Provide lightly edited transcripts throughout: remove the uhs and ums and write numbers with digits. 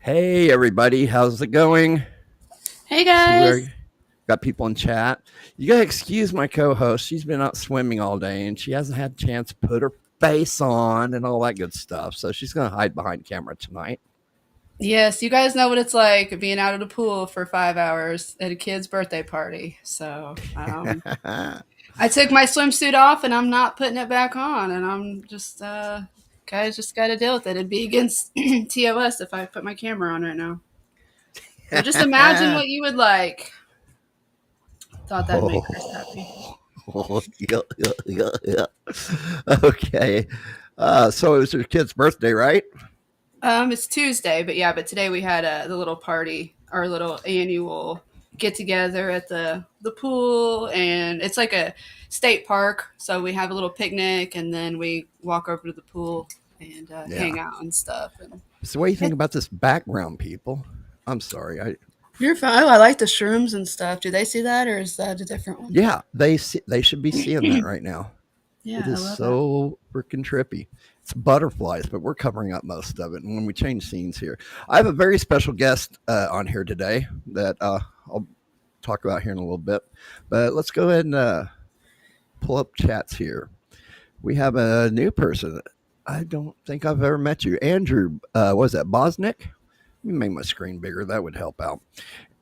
Hey everybody, how's it going? Hey See, guys. we got people in chat. You gotta excuse my co-host. She's been out swimming all day and she hasn't had a chance to put her face on and all that good stuff. So she's gonna hide behind camera tonight. Yes, you guys know what it's like being out of the pool for 5 hours at a kid's birthday party. I took my swimsuit off and I'm not putting it back on, and I'm just guys just got to deal with it. It'd be against TOS if I put my camera on right now. So just imagine what you would like. Thought that'd make Chris happy. Yeah, yeah, yeah, yeah. Okay. So it was your kid's birthday, right? It's Tuesday, but yeah, but today we had the little party, our little annual get together at the pool, and it's like a state park. So we have a little picnic, and then we walk over to the pool and Yeah. hang out and stuff. And So what do you think about this background, people? I'm sorry. you're fine. Oh, I like the shrooms and stuff. Do they see that, or is that a different one? Yeah, they should be seeing that right now. It Yeah, I is love that. so freaking trippy. It's butterflies, but we're covering up most of it. And when we change scenes here, I have a very special guest on here today that I'll talk about here in a little bit. But let's go ahead and pull up chats here. We have a new person. I don't think I've ever met you. Andrew, was that Bosnick? Let me make my screen bigger. That would help out.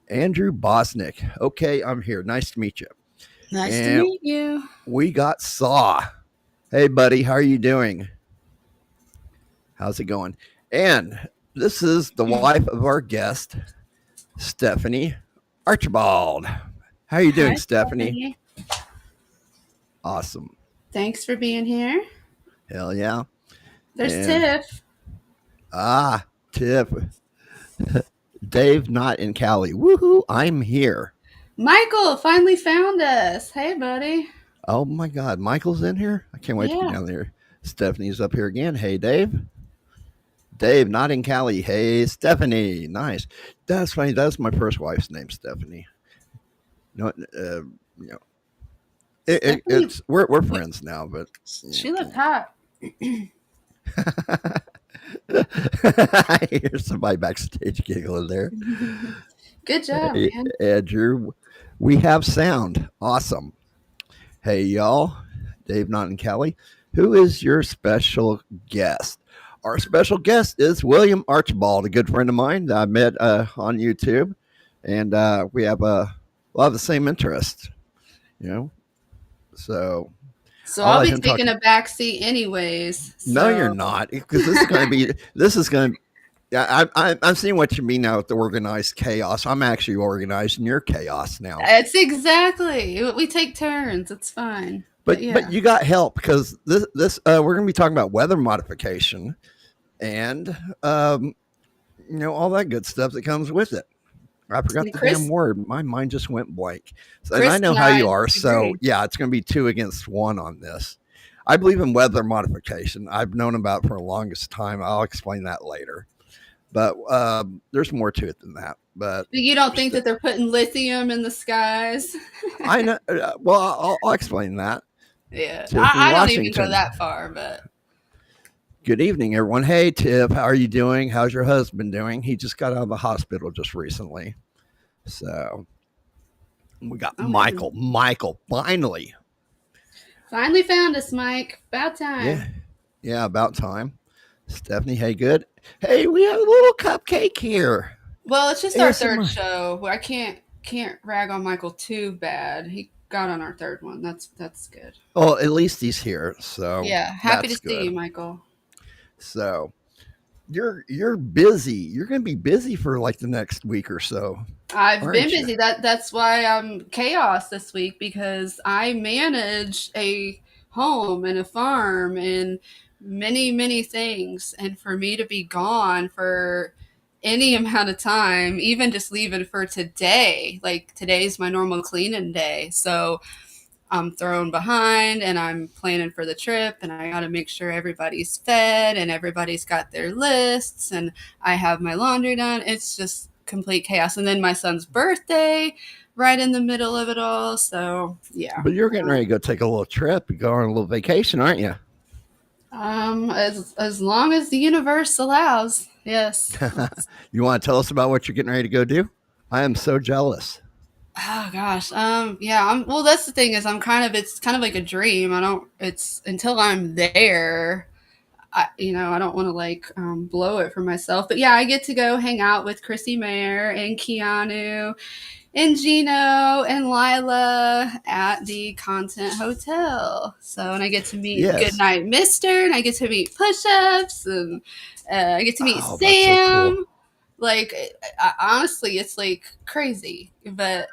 Andrew Bosnick. Okay, I'm here. Nice to meet you. Nice to And meet you. we got Saw. Hey, buddy, how are you doing? How's it going? And this is the wife of our guest, Stephanie Archibald. How are you doing, Hi, Stephanie? Stephanie. Awesome. Thanks for being here. Hell yeah. There's And Tiff. Tiff. Dave, not in Cali. Woohoo, I'm here. Michael finally found us. Hey, buddy. Oh my God, Michael's in here? I can't wait to get Yeah. down there. Stephanie's up here again. Hey, Dave. Dave, not in Cali. Hey, Stephanie. Nice. That's funny. That's my first wife's name, Stephanie. No, you know, Stephanie, it's we're friends now, but she looked hot. I hear somebody backstage giggling there. Good job, Hey, man. Andrew, we have sound. Awesome. Hey, y'all. Dave, not in Cali. Who is your special guest? Our special guest is William Archibald, a good friend of mine that I met on YouTube, and we have a lot of the same interests. You know, so So I'll I'll let be him talk. taking a back seat anyways. No, you're So not, because this is going to be. This is going to. Yeah, I'm seeing what you mean now with the organized chaos. I'm actually organized in your chaos now. it's exactly. We take turns. It's fine. But But yeah. you got help because this we're going to be talking about weather modification and all that good stuff that comes with it. I forgot And the damn Chris word. My mind just went blank. So, and I Chris know and how you I are. So agree. yeah, it's going to be 2 against 1 on this. I believe in weather modification. I've known about it for the longest time. I'll explain that later. But there's more to it than that. But You don't think st- that they're putting lithium in the skies? I know. Well, I'll explain that. Yeah. Tiffany I don't even go Washington. that far, but Good evening, everyone. Hey, Tiff, how are you doing? How's your husband doing? He just got out of the hospital just recently. So we got oh man. Michael. Michael, finally. Finally found us, Mike. About Yeah, time. yeah, about time. Stephanie, hey, good. Hey, we have a little cupcake here. Well, it's just our third ASMR. show. I can't rag on Michael too bad. He got on our third one. That's good. Well, at least he's here, so Yeah, happy to that's see you, good. Michael. So you're busy. You're gonna be busy for like the next week or so, I've been aren't you? busy. That's why I'm chaos this week, because I manage a home and a farm and many things, and for me to be gone for any amount of time, even just leaving for today, like today's my normal cleaning day. So I'm thrown behind and I'm planning for the trip, and I got to make sure everybody's fed and everybody's got their lists, and I have my laundry done. It's just complete chaos. And then my son's birthday right in the middle of it all. So, yeah. But you're getting ready to go take a little trip, go on a little vacation, aren't you? As long as the universe allows. Yes. You want to tell us about what you're getting ready to go do? I am so jealous. Oh gosh. Yeah, well that's the thing is it's kind of like a dream. I don't it's until I'm there. I don't want to like blow it for myself, but yeah, I get to go hang out with Chrissy Mayer and Keanu and Gino and Lila at the Content Hotel. So, and I get to meet Yes. Goodnight Mister, and I get to meet Push Ups, and I get to meet Oh, that's so cool. Sam. Like, honestly, it's like crazy. But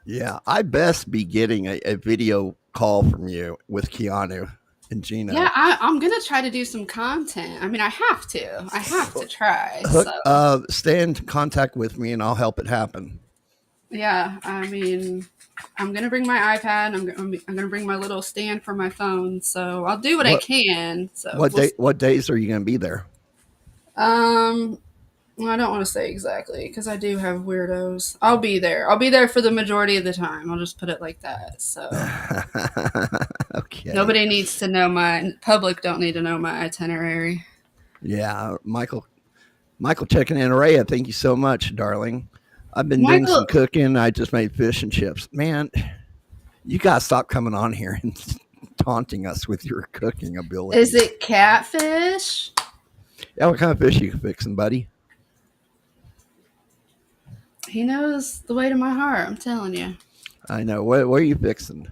Yeah, I best be getting a video call from you with Keanu and yeah, Gino. I'm gonna try to do some content. I mean, I have to. I have to try. Hook, So stay in contact with me, and I'll help it happen. yeah, I mean, I'm gonna bring my iPad. I'm gonna bring my little stand for my phone. So I'll do what I What can. So what we'll day? What days are you going to be there? Um, well, I don't want to say exactly because I do have weirdos. I'll be there. I'll be there for the majority of the time. I'll just put it like that. So Okay. nobody needs to know my public. Don't need to know my itinerary. Yeah, Michael checking in. ARAYA, thank you so much, darling. I've been doing some Michael, cooking. I just made fish and chips. Man, you got to stop coming on here and taunting us with your cooking is abilities. it catfish? Yeah, what kind of fish you fixing, buddy? He knows the way to my heart. I'm telling you. I know. What are you fixing?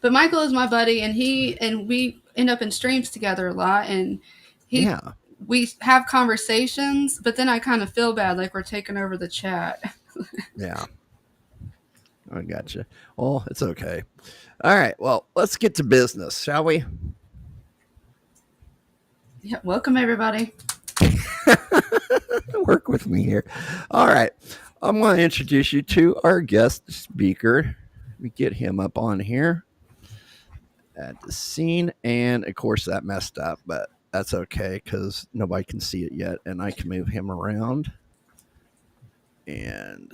But Michael is my buddy, and we end up in streams together a lot, and he Yeah, we have conversations. But then I kind of feel bad, like we're taking over the chat. yeah. I gotcha. Well, it's okay. All right. Well, let's get to business, shall we? Yeah, welcome everybody. Work with me here. All right. I'm going to introduce you to our guest speaker. Let me get him up on here at the scene. And of course, that messed up, but that's okay because nobody can see it yet. And I can move him around and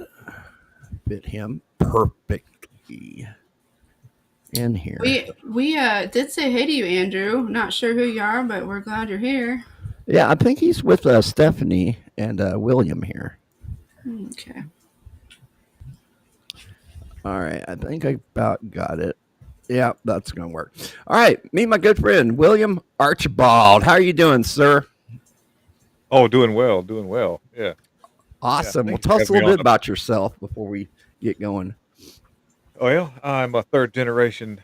fit him perfectly in here. We did say hey to you, Andrew. Not sure who you are, but we're glad you're here. Yeah, I think he's with Stephanie and William here. Okay. All right, I think I about got it. Yeah, that's going to work. All right, meet my good friend, William Archibald. How are you doing, sir? Oh, doing well, doing well. Yeah, yeah. Awesome. Well, Thanks tell for us a having me little on. bit about yourself before we get going. Well, I'm a third generation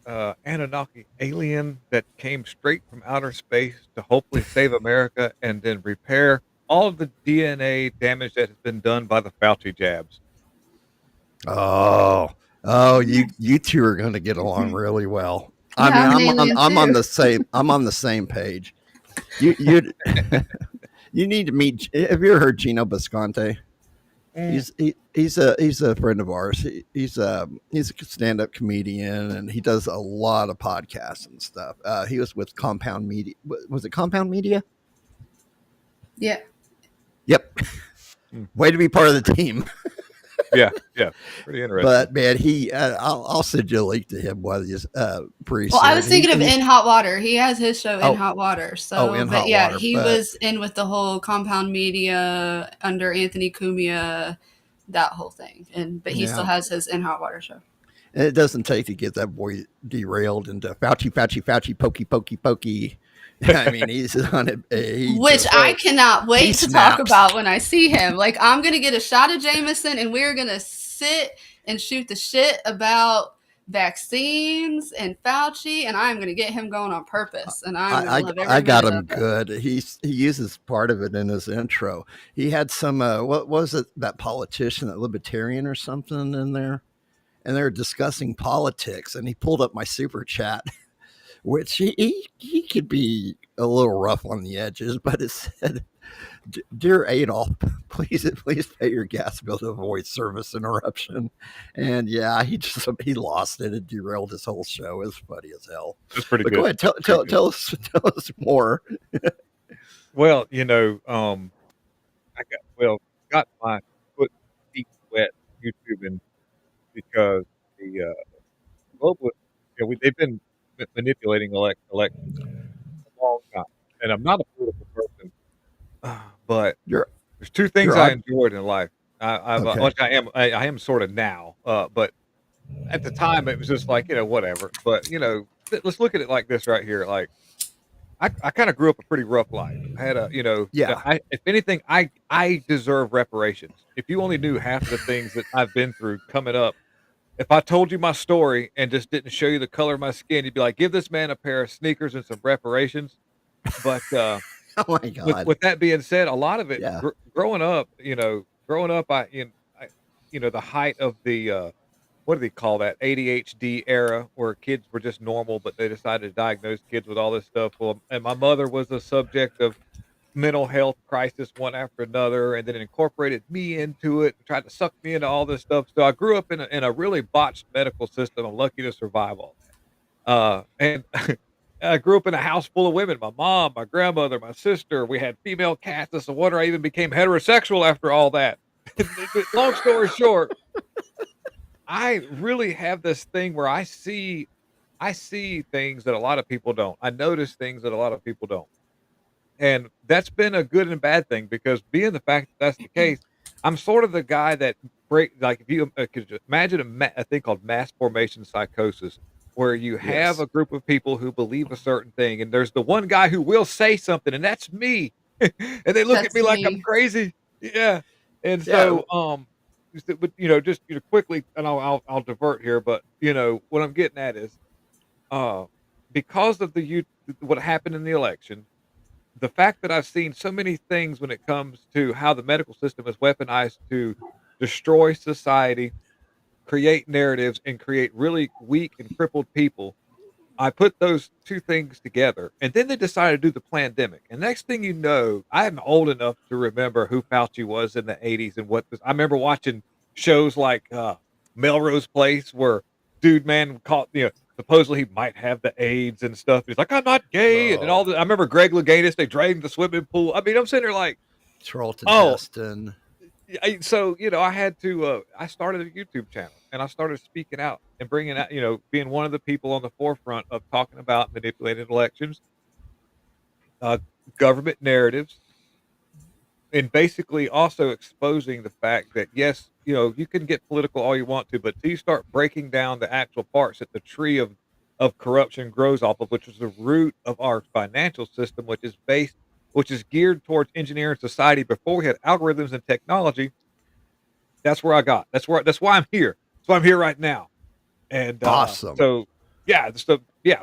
Anunnaki alien that came straight from outer space to hopefully save America and then repair all of the DNA damage that has been done by the Fauci jabs. Oh, oh, you two are going to get along really well. I Yeah, mean, I'm an alien too. I'm on the same page. You you need to meet. Have you ever heard Gino Bisconte? Mm, He's a friend of ours. He's a stand up comedian and he does a lot of podcasts and stuff. He was with Compound Media. Was it Compound Media? Yeah. Yep. mm. Way to be part of the team. Yeah, yeah. Pretty interesting. But man, I'll send you a link to him while he's pretty Well, I soon. was thinking of He's In Hot Water. He has his show In oh Hot Water. oh So, in but hot yeah, water, he but was in with the whole Compound Media under Anthony Cumia, that whole thing. But he still yeah, has his In Hot Water show. and it doesn't take to get that boy derailed into Fauci, pokey. I mean, he's on it. He Which just I cannot he wait to talk snaps. about when I see him. Like, I'm going to get a shot of Jameson and we're going to sit and shoot the shit about vaccines and Fauci, and I'm going to get him going on purpose. And I'm going to love I every got minute him of it. good. He uses part of it in his intro. He had some what was it, that politician, that libertarian or something in there, and they were discussing politics, and he pulled up my super chat, which he could be a little rough on the edges, but it said, "Dear Adolf, please pay your gas bill to avoid service interruption." And yeah, he lost it. It derailed his whole show. It was funny as hell. That's pretty But go good. ahead, Pretty good. tell us more. Well, got my foot deep wet YouTube because the globalists, they've been manipulating elections for a long time. and I'm not a political person, but You're there's two things you're I odd. enjoyed in life. Okay. Like I am sort of now, but at the time it was just like whatever. But let's look at it like this right here. Like I kind of grew up a pretty rough life. I had Yeah. if anything, I deserve reparations. If you only knew half of the things that I've been through coming up, if I told you my story and just didn't show you the color of my skin, you'd be like, give this man a pair of sneakers and some reparations. But Oh my God. with that being said, a lot of it Yeah. growing up, I the height of the what do they call that ADHD era where kids were just normal, but they decided to diagnose kids with all this stuff. Well, and my mother was a subject of mental health crisis one after another, and then it incorporated me into it, and tried to suck me into all this stuff. So I grew up in a really botched medical system. I'm lucky to survive all that. And I grew up in a house full of women. My mom, my grandmother, my sister. We had female cats. It's a wonder I even became heterosexual after all that. Long story short, I really have this thing where I see things that a lot of people don't. I notice things that a lot of people don't. And that's been a good and bad thing because being the fact that that's the case, I'm sort of the guy that if you could you imagine a thing called mass formation psychosis, where you have Yes. a group of people who believe a certain thing, and there's the one guy who will say something, and that's me. And they look at That's me like I'm me. crazy. Yeah. And Yeah. so, but just quickly, and I'll divert here, but what I'm getting at is, uh, because of what happened in the election, the fact that I've seen so many things when it comes to how the medical system is weaponized to destroy society, create narratives, and create really weak and crippled people. I put those two things together, and then they decided to do the pandemic. And next thing you know, I'm old enough to remember who Fauci was in the '80s and what this. I remember watching shows like Melrose Place, where dude man caught supposedly he might have the AIDS and stuff. He's like, I'm not gay, and then Oh, all the. I remember Greg Louganis. They drained the swimming pool. I mean, I'm sitting there like, Charlton oh, Heston. so I had to. I started a YouTube channel and I started speaking out and bringing out, being one of the people on the forefront of talking about manipulated elections, uh, government narratives, and basically also exposing the fact that yes, you can get political all you want to, but till you start breaking down the actual parts that the tree of corruption grows off of, which is the root of our financial system, which is geared towards engineering society before we had algorithms and technology. That's where I got. That's why I'm here. That's why I'm here right now. And Awesome. so yeah,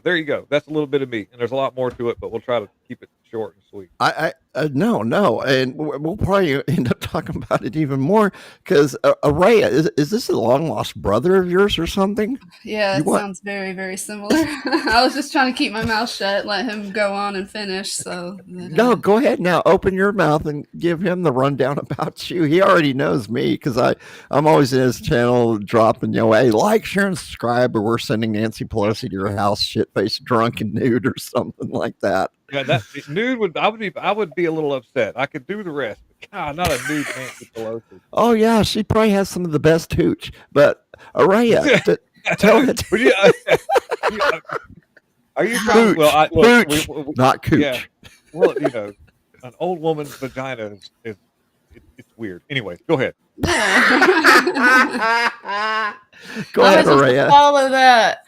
there you go. That's a little bit of me, and there's a lot more to it, but we'll try to keep it short and sweet. No, and we'll probably end up talking about it even more because Araya, is this a long lost brother of yours or something? Yeah, You it want? sounds very, very similar. I was just trying to keep my mouth shut, let him go on and finish. So that, No, go ahead now. Open your mouth and give him the rundown about you. He already knows me because I'm always in his channel dropping, hey, like, share, and subscribe, or we're sending Nancy Pelosi to your house, shit faced, drunk, and nude, or something like that. Yeah, that nude I would be a little upset. I could do the rest, but God, not a nude Nancy Pelosi. Oh yeah, she probably has some of the best hooch. But Araya, tell it. Would you, you- uh, are you trying? Well, Hooch, look, hooch, not yeah. cooch. Well, an old woman's vagina it's weird. Anyway, go ahead. Go I ahead, was just to Araya. follow that.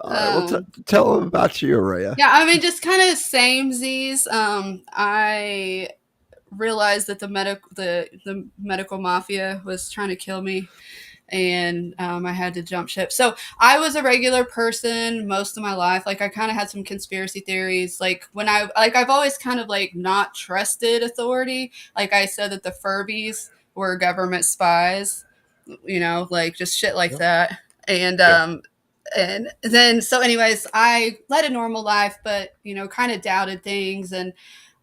All right, well, tell him about you, Araya. Yeah, I mean, just kind of samesies. I realized that the medical mafia was trying to kill me, and I had to jump ship. So I was a regular person most of my life. Like I kind of had some conspiracy theories. Like I've always kind of like not trusted authority. Like I said that the Furbies were government spies. Like just shit like Yep. that. And Yeah. and then so anyways, I led a normal life, but kind of doubted things, and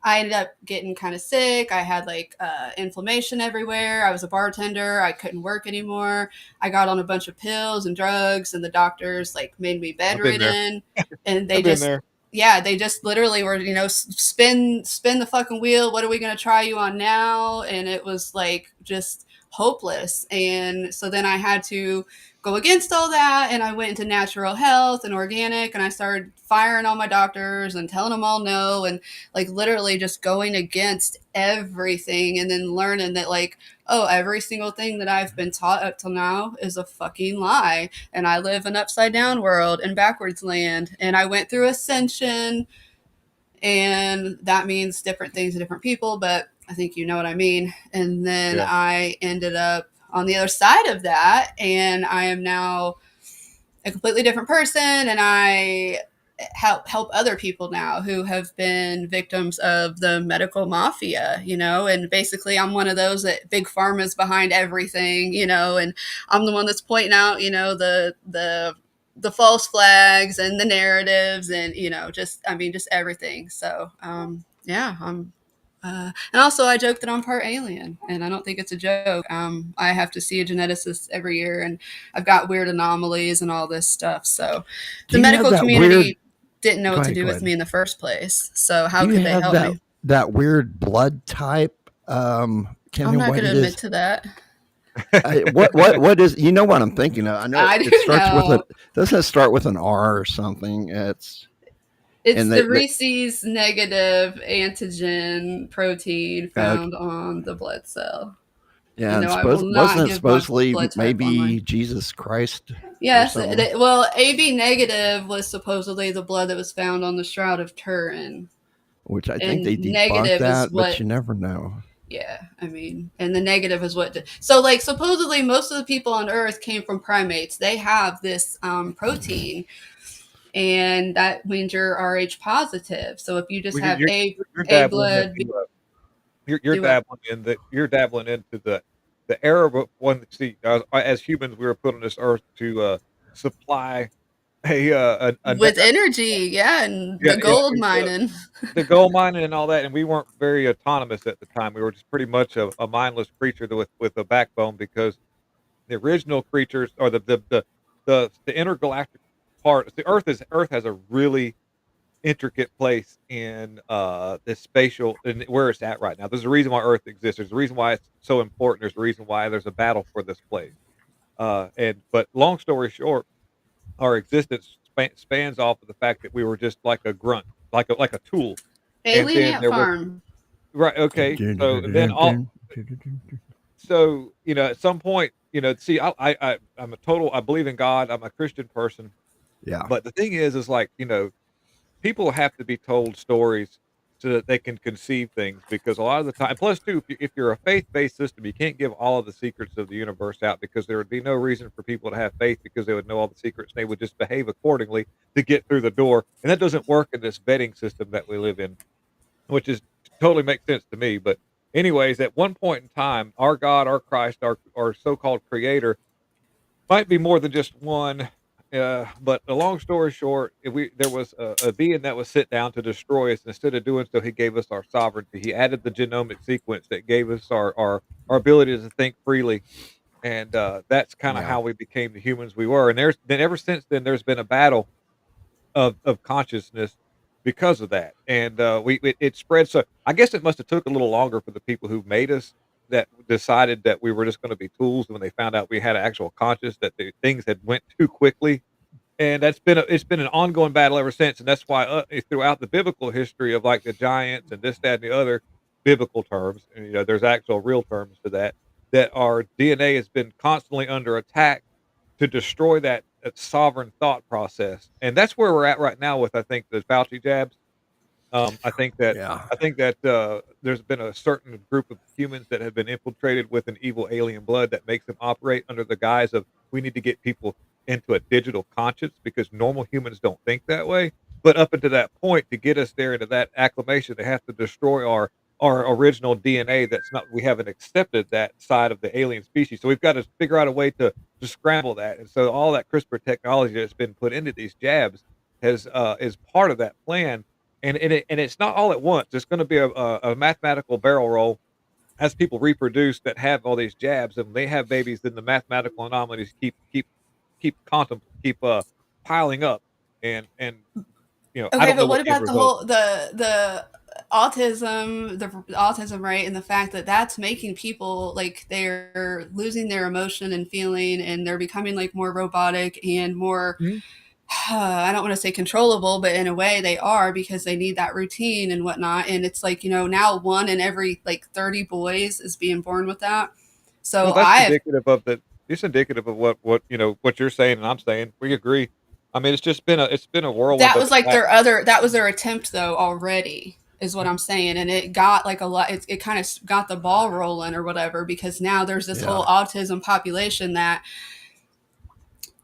I ended up getting kind of sick. I had like inflammation everywhere. I was a bartender. I couldn't work anymore. I got on a bunch of pills and drugs, and the doctors like made me I've been there. bedridden. And they I've been just, there. yeah, they just literally were, spin the fucking wheel. What are we going to try you on now? And it was like just hopeless. And so then I had to go against all that, and I went into natural health and organic, and I started firing all my doctors and telling them all no, and like literally just going against everything, and then learning that like, oh, every single thing that I've been taught up till now is a fucking lie, and I live an upside down world and backwards land, and I went through ascension, and that means different things to different people, but I think you know what I mean. And then Yeah. I ended up on the other side of that, and I am now a completely different person, and I help other people now who have been victims of the medical mafia, and basically I'm one of those that big pharma's behind everything, and I'm the one that's pointing out, the false flags and the narratives, and just everything. So yeah, I'm and also, I joke that I'm part alien, and I don't think it's a joke. I have to see a geneticist every year, and I've got weird anomalies and all this stuff. So, Do the you have medical that weird? community didn't know Go what to ahead. do Go with ahead. me in the first place. So, how Do you could they have help me? that weird blood type? I'm Can you not what going to it admit is? to that. What is? You know what I'm thinking of? I know I it do starts with a. know. Doesn't it start with an R or something? It's And the Rhesus negative antigen protein uh, found on the blood cell. yeah, and I will not wasn't it give my supposedly blood type online. maybe Jesus Christ or Yes, something? well, AB negative was supposedly the blood that was found on the Shroud of Turin, Which I think and they debunked negative is that, but what. you never know. Yeah, and the negative is what. So, like, supposedly most of the people on Earth came from primates. They have this protein, and that means you're Rh positive. So if you just Well, have you're A dabbling blood, into you're do what? you're dabbling into the era of one. See, as humans, we were put on this earth to supply a With energy, yeah, and yeah, the gold mining. the gold mining and all that, and we weren't very autonomous at the time. We were just pretty much a mindless creature with a backbone, because the original creatures, or the intergalactic part. The Earth has a really intricate place in this spatial and where it's at right now. There's a reason why Earth exists. There's a reason why it's so important. There's a reason why there's a battle for this place. And but long story short, our existence spans off of the fact that we were just like a grunt, like a tool, and Alien then ant there was farm. right. Okay, so then all so at some point, see, I believe in God. I'm a Christian person, Yeah. but the thing is like, people have to be told stories so that they can conceive things, because a lot of the time, plus too, if you're a faith-based system, you can't give all of the secrets of the universe out, because there would be no reason for people to have faith, because they would know all the secrets and they would just behave accordingly to get through the door. And that doesn't work in this vetting system that we live in, which is totally makes sense to me. But anyways, at one point in time, our God, our Christ, our so-called creator might be more than just one. But the long story short, if there was a being that was sit down to destroy us. Instead of doing so, he gave us our sovereignty. He added the genomic sequence that gave us our ability to think freely, and that's kind of Yeah. how we became the humans we were. And ever since then, there's been a battle of consciousness because of that, and it spread. So I guess it must have took a little longer for the people who made us, that decided that we were just going to be tools. When they found out we had an actual conscious, that the things had went too quickly, and it's been an ongoing battle ever since. And that's why throughout the biblical history of like the giants and this, that, and the other biblical terms, and, there's actual real terms to that, that our DNA has been constantly under attack to destroy that sovereign thought process. And that's where we're at right now with, I think, the Fauci jabs. I think that Yeah. there's been a certain group of humans that have been infiltrated with an evil alien blood that makes them operate under the guise of, we need to get people into a digital conscience, because normal humans don't think that way. But up until that point, to get us there into that acclamation, they have to destroy our original DNA. That's not We haven't accepted that side of the alien species, so we've got to figure out a way to scramble that. And so all that CRISPR technology that's been put into these jabs has is part of that plan, and it's not all at once. It's going to be a mathematical barrel roll as people reproduce that have all these jabs, and they have babies. Then the mathematical anomalies keep piling up, and I Okay, don't know but what what the end about the result. whole the autism, right, and the fact that that's making people like they're losing their emotion and feeling, and they're becoming like more robotic and more Mhm. I don't want to say controllable, but in a way they are, because they need that routine and whatnot. And it's like, now one in every like 30 boys is being born with that. Well, So that's I indicative of the it's indicative of what you're saying and I'm saying. We agree. I mean, it's been a whirlwind that of was like attack. that was their attempt though already, is what I'm saying. And it got like a lot, it kind of got the ball rolling or whatever, because now there's this Yeah. whole autism population that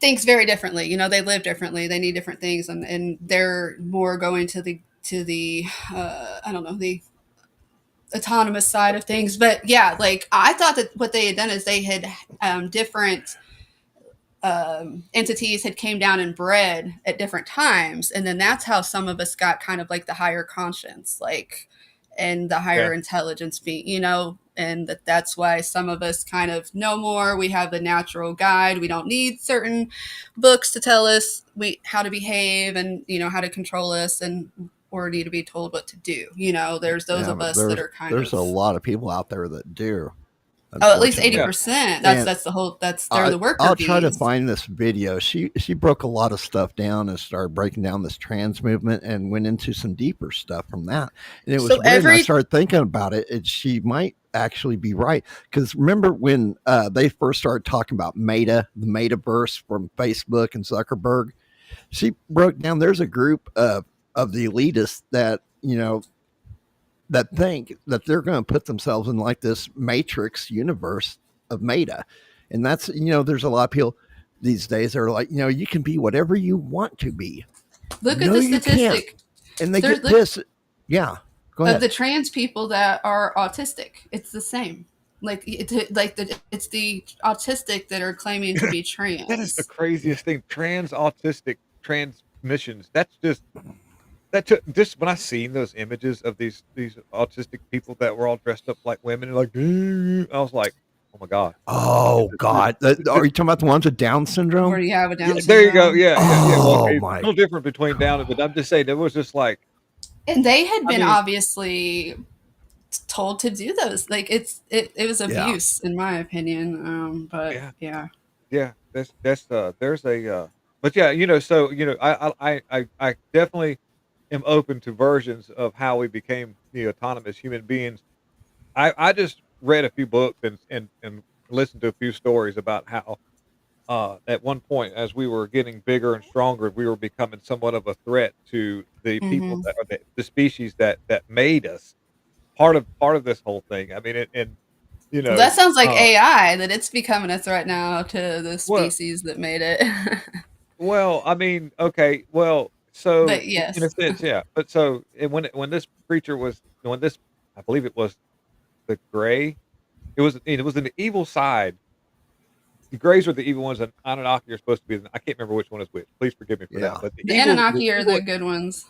thinks very differently. They live differently, they need different things, and they're more going to the I don't know, the autonomous side of things. But yeah, like I thought that what they had done is they had different entities had came down and bred at different times, and then that's how some of us got kind of like the higher conscience, like, and the Yeah. higher intelligence being, and that's why some of us kind of know more. We have a natural guide. We don't need certain books to tell us how to behave, and how to control us, and or need to be told what to do. There's those Yeah, of but us that are kind there's of, a lot of people out there that do, at least unfortunately. Yeah. 80%. That's And that's the whole, they're the worker I'll try to bees. find this video. She broke a lot of stuff down and started breaking down this trans movement and went into some deeper stuff from that. And it was So weird. And I every started thinking about it. And she might actually be right, because remember when they first started talking about the metaverse from Facebook and Zuckerberg? She broke down. There's a group of the elitists that that think that they're going to put themselves in like this matrix universe of meta. And that's, there's a lot of people these days that are like, you can be whatever you want to be. look at No, the you can't. statistic. And they There's get pissed. Yeah, go of ahead. the trans people that are autistic. It's the same. Like it's the autistic that are claiming to be That is the trans. craziest thing. Trans autistic transmissions. That's just when I seen those images of these autistic people that were all dressed up like women and like, I was like, oh my god, is Oh this real? God. Are you talking about the ones with Down syndrome? Where you have a Yeah, Down there you go. syndrome. Yeah, yeah, yeah. Well, Oh okay, it's my a little different between down, but I'm just saying it was just like, And they had I been mean, obviously told to do those. Like it was yeah. abuse in my opinion. But yeah, yeah. yeah. That's there's a but yeah, so I definitely am open to versions of how we became autonomous human beings. I just read a few books and listened to a few stories about how at one point, as we were getting bigger and stronger, we were becoming somewhat of a threat to the people Hmm. that are the species that made us. Part of this whole thing. I mean, and you Well, that know, sounds like uh, AI, that it's becoming a threat now to the well, species that made it. I mean, okay, well, so But in a yes. sense, yeah. But so and when this creature was when this, I believe it was the gray. It was an evil side. The Greys are the evil ones, and Anunnaki are supposed to be. I can't remember which one is which. Please forgive me for that. Yeah. But the The the Anunnaki are evil, the good ones.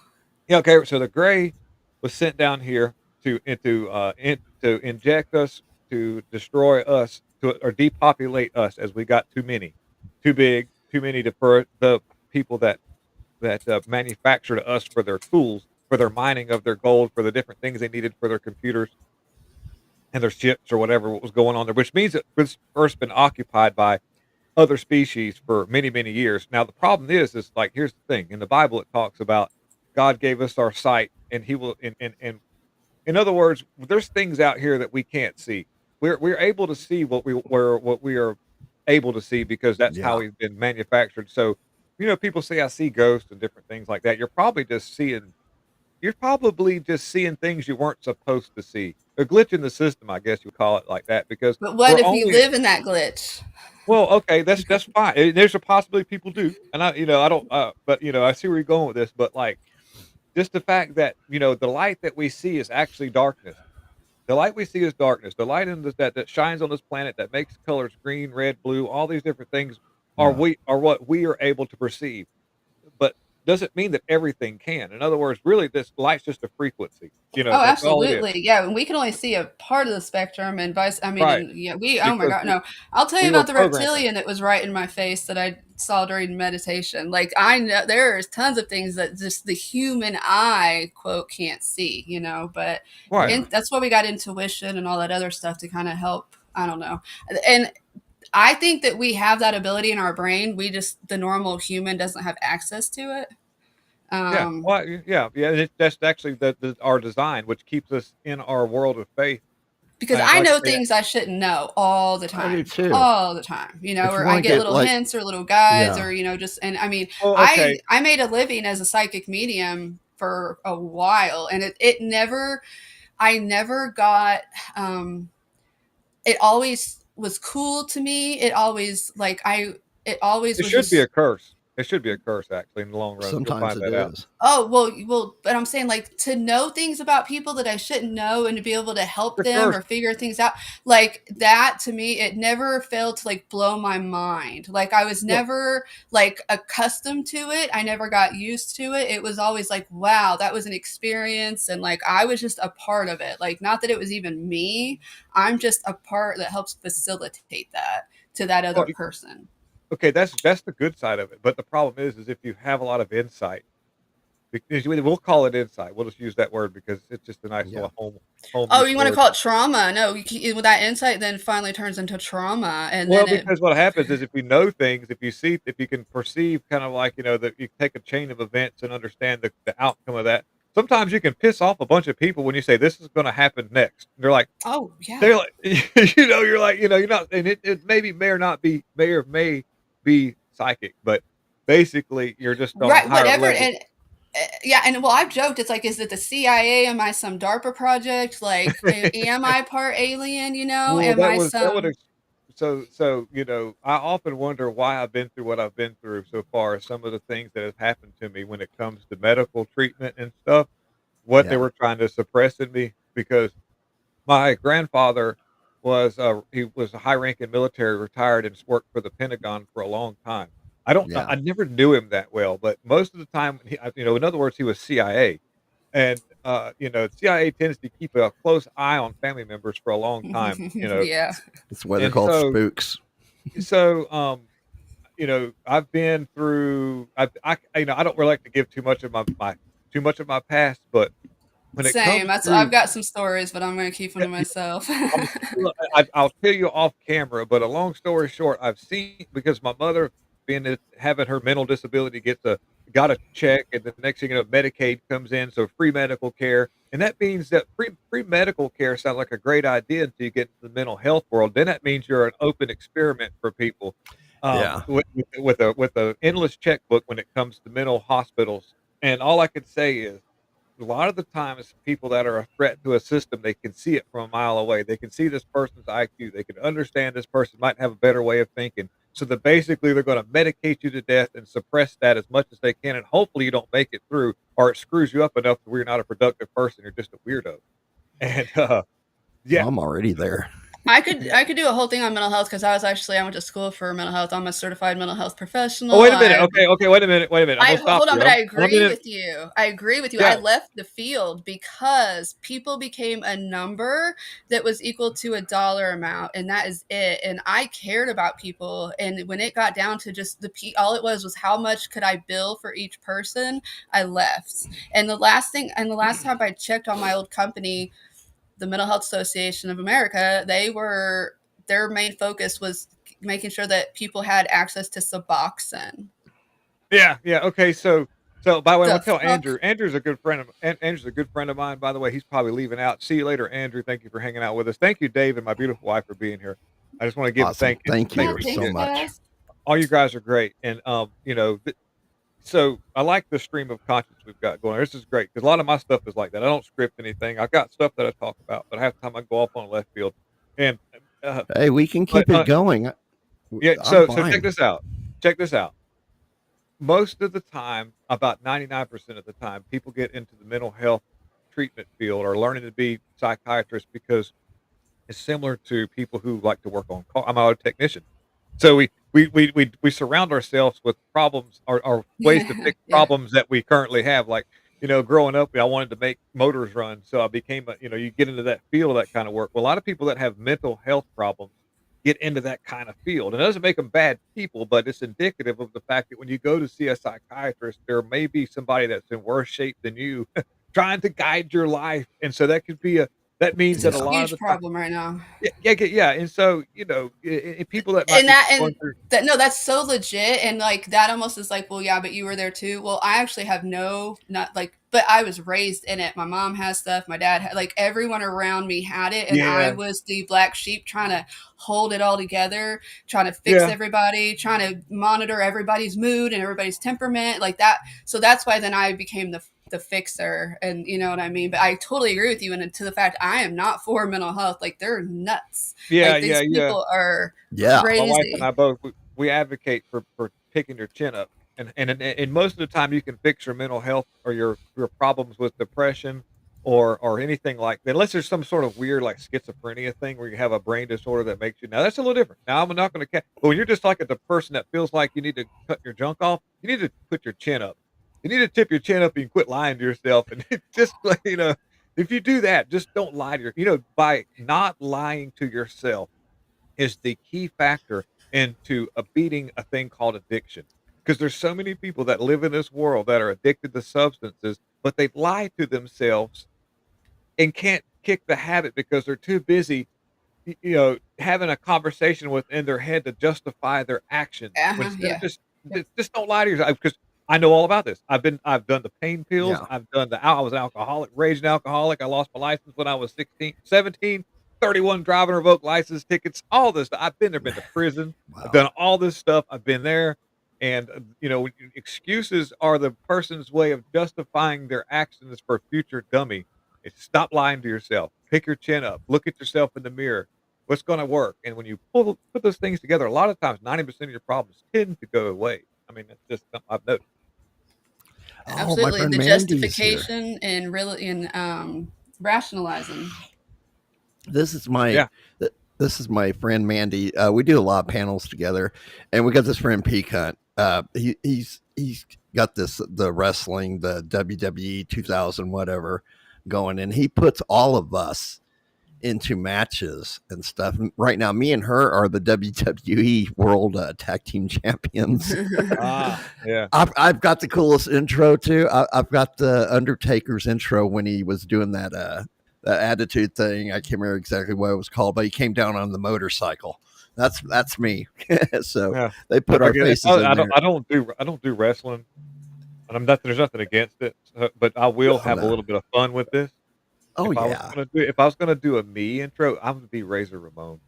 yeah, okay. So the Gray was sent down here to inject us, to destroy us, to or depopulate us as we got too many, too big, too many for the people that manufactured us for their tools, for their mining of their gold, for the different things they needed for their computers and their ships or whatever what was going on there. Which means that this Earth's been occupied by other species for many, many years. Now the problem is like here's the thing. In the Bible it talks about God gave us our sight and he will and in other words, there's things out here that we can't see. We're able to see what we are able to see because that's how Yeah. we've been manufactured. So, people say I see ghosts and different things like that. You're probably just seeing things you weren't supposed to see. A glitch in the system, I guess you would call it like that, because But what we're if you only live in that glitch? well, okay, that's fine. There's a possibility people do, and I don't, but I see where you're going with this, but like just the fact that the light that we see is actually darkness. The light we see is darkness. The light in this, that shines on this planet that makes colors green, red, blue, all these different things Yeah. are what we are able to perceive. But doesn't mean that everything can. In other words, really, this light's just a frequency. Oh, That's all it is. absolutely. Yeah, and we can only see a part of the spectrum and vice I mean, Right. and yeah, we oh my Because god, no. I'll tell you we were about the programming. reptilian that was right in my face that I saw during meditation. Like I know there's tons of things that just the human eye quote can't see, but Right. Yeah. that's why we got intuition and all that other stuff to kind of help, I don't know. And I think that we have that ability in our brain. We just the normal human doesn't have access to it. Yeah. Um Well, yeah. That's actually our design, which keeps us in our world of faith. because And I like know I say, things I shouldn't know all the I do time, too. all the time, If you or want I to get get little like, hints or little guides yeah, or, just, and I mean, well, I, okay, I made a living as a psychic medium for a while and I never got, it always was cool to me. It always it was should be a just curse. It should be a curse, actually, in the long run. You'll sometimes find it that out. is. Oh, well, but I'm saying like to know things about people that I shouldn't know and to be able to help It's a them curse. or figure things out, like that to me, it never failed to like blow my mind. Like I was Well, never like accustomed to it. I never got used to it. It was always like, wow, that was an experience. And like I was just a part of it. Like not that it was even me. I'm just a part that helps facilitate that to that well, other person. okay, that's the good side of it. But the problem is if you have a lot of insight, because we'll call it insight. We'll just use that word because it's just a nice Yeah. little home Oh, use you want to word. call it trauma? No, with that insight then finally turns into trauma, and Well, then it. because what happens is if you know things, if you can perceive kind of like, that you take a chain of events and understand the outcome of that, sometimes you can piss off a bunch of people when you say, this is going to happen next. They're like, Oh yeah, they're like, you're like, you're not, and it maybe may or may be psychic, but basically you're just on a right. higher Whatever, level. and yeah, and well, I've joked. It's like, is it the CIA? Am I some DARPA project? Like, am I part alien? Well, Am I that would some? so, I often wonder why I've been through what I've been through so far, some of the things that have happened to me when it comes to medical treatment and stuff, what they Yeah. were trying to suppress in me, because my grandfather he was a high-ranking military, retired, and worked for the Pentagon for a long time. I don't know, Yeah. I never knew him that well, but most of the time, in other words, he was CIA. And, CIA tends to keep a close eye on family members for a long time, Yeah, That's why they're and called spooks. so, I've been through I don't really like to give too much of my past, but when it same. comes That's I've through got some stories, but I'm gonna keep them to myself. I'm I'll tell you off camera, but a long story short, I've seen, because my mother having her mental disability got a check, and the next thing you know, Medicaid comes in, so free medical care, and that means that free medical care sounds like a great idea until you get into the mental health world. Then that means you're an open experiment for people, Yeah. with a endless checkbook when it comes to mental hospitals. And all I can say is, a lot of the times people that are a threat to a system, they can see it from a mile away. They can see this person's IQ. They can understand this person might have a better way of thinking. So that basically they're going to medicate you to death and suppress that as much as they can. And hopefully you don't make it through, or it screws you up enough where you're not a productive person. You're just a weirdo. And Well, yeah. I'm already there. I could do a whole thing on mental health because I went to school for mental health. I'm a certified mental health Oh, professional. wait a minute. Okay. Wait a minute. I'm I gonna stop hold on, you. but I Let agree me with you. I agree with you. I Yeah. left the field because people became a number that was equal to a dollar amount, and that is it. And I cared about people, and when it got down to just all it was how much could I bill for each person, I left. And the last time I checked on my old company, the Mental Health Association of America, their main focus was making sure that people had access to Suboxone. Yeah. Okay. So by the way, I'm The gonna tell fuck. Andrew. Andrew's a good friend of mine. By the way, he's probably leaving out. See you later, Andrew. Thank you for hanging out with us. Thank you, Dave, and my beautiful wife for being here. I just want to give a Awesome. Thank thank Yeah, you you. thanks, so Yeah, much. guys. all you guys are great, and so I like the stream of conscience we've got going. This is great because a lot of my stuff is like that. I don't script anything. I've got stuff that I talk about, but half the time I go off on left field, and uh, Hey, we can but keep it going. yeah. I'm So check fine. this out. Check this out. Most of the time, about 99% of the time, people get into the mental health treatment field or learning to be psychiatrists because it's similar to people who like to work on cars. I'm a technician. So we we surround ourselves with problems or ways to fix Yeah. problems that we currently have. Like, growing up, I wanted to make motors run, so I became you get into that field of that kind of work. Well, a lot of people that have mental health problems get into that kind of field. It doesn't make them bad people, but it's indicative of the fact that when you go to see a psychiatrist, there may be somebody that's in worse shape than you trying to guide your life. And so that means It's a that a Yeah. lot of huge the time, problem right now. yeah. And so, people that might And be that going and through, that no, that's so legit, and, like, that almost is like, "Well, yeah, but you were there too." Well, I actually have no not, like but I was raised in it. My mom has stuff, my dad had like, everyone around me had it, and I yeah, was the black sheep trying to hold it all together, trying to fix yeah, everybody, trying to monitor everybody's mood and everybody's temperament, like that. So that's why then I became the fixer, and you know what I mean? But I totally agree with you, and to the fact I am not for mental health, like, they're nuts. yeah, Like, yeah, these yeah. people are Yeah. My wife and I crazy. both, we advocate for picking your chin up, and most of the time you can fix your mental health or your problems with depression or anything like that, unless there's some sort of weird like schizophrenia thing where you have a brain disorder that makes you. Now that's a little different. Now I'm not going to, but when you're just like the person that feels like you need to cut your junk off, you need to put your chin up. You need to tip your chin up and quit lying to yourself, and just like if you do that, just don't lie to by not lying to yourself is the key factor into beating a thing called addiction. Because there's so many people that live in this world that are addicted to substances, but they lie to themselves and can't kick the habit because they're too busy, having a conversation within their head to justify their actions. When Uh-huh, instead of yeah. Yep. just don't lie to yourself because I know all about this. I've done the pain pills. Yeah. I've done I was an alcoholic, raging alcoholic. I lost my license when I was 16, 17, 31 driving revoked license tickets, all this. I've been there, been to prison. I've Wow. done all this stuff. I've been there. And, excuses are the person's way of justifying their actions for future dummy. It's stop lying to yourself. Pick your chin up. Look at yourself in the mirror. What's going to work? And when you put those things together, a lot of times 90% of your problems tend to go away. I mean, that's just something I've noticed. Oh, my Absolutely. friend The Mandy is here. justification and really in rationalizing. This is my Yeah. this is my friend Mandy. We do a lot of panels together, and we got this friend Peak Hunt. He's got the wrestling, the WWE 2000 whatever going, and he puts all of us into matches and stuff. And right now, me and her are the WWE World Tag Team Champions. Ah, yeah. I've got the coolest intro too. I've got the Undertaker's intro when he was doing that attitude thing. I can't remember exactly what it was called, but he came down on the motorcycle. That's me. So Yeah. they put our Again, faces in there. I don't do wrestling, and there's nothing against it, but I will Oh have a no. little bit of fun with this. Oh yeah. If I was gonna do a me intro, I would be Razor Ramon.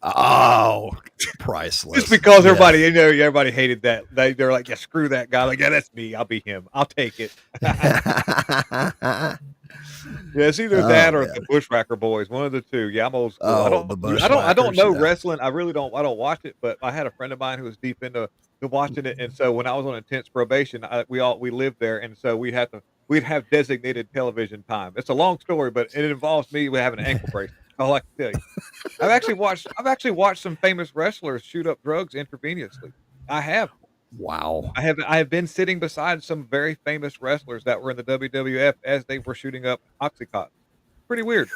Oh, Just priceless. because Yes. everybody hated that. They're like, yeah, screw that guy. Like, yeah, that's me. I'll be him. I'll take it. Yeah, it's either Oh that or the man. Bushwhacker Boys, one of the two. Yeah, I'm old school. Oh, the I don't Bushwhackers. know Yeah. wrestling. I don't watch it, but I had a friend of mine who was deep into to watching it, and so when I was on intense probation, we lived there, and so we'd have designated television time. It's a long story, but it involves me with having an ankle bracelet. All I can tell you. I've actually watched some famous wrestlers shoot up drugs intravenously. I have. Wow. I have been sitting beside some very famous wrestlers that were in the WWF as they were shooting up Oxycontin. Pretty weird.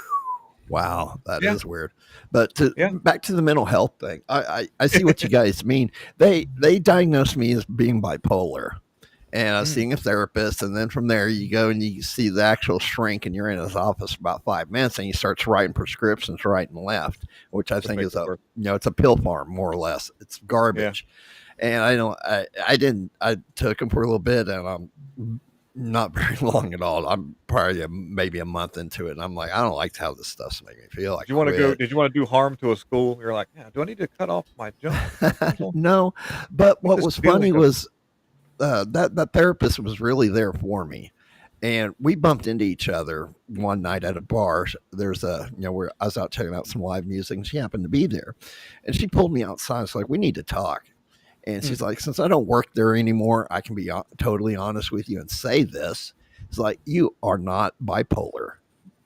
Wow, that Yeah, is weird. But to yeah. back to the mental health thing, I see what you guys mean. They diagnosed me as being bipolar, and I was Mm, seeing a therapist, and then from there you go and you see the actual shrink, and you're in his office for about 5 minutes, and he starts writing prescriptions right and left, which I just think makes is it worse. it's a pill farm more or less. It's Yeah. garbage, and I took them for a little bit, and I'm not very long at all. I'm probably maybe a month into it, and I'm like, I don't like how this stuff's making me feel. I quit. Did you wanna do harm to a school? You're like, "Yeah, do I need to cut off my junk or something? No, but I want what this was feeling funny of." was that therapist was really there for me, and we bumped into each other one night at a bar. There's where I was out checking out some live music, and she happened to be there, and she pulled me outside. It's like, we need to talk. And Mm, she's like, since I don't work there anymore, I can be totally honest with you and say this. It's like, you are not bipolar.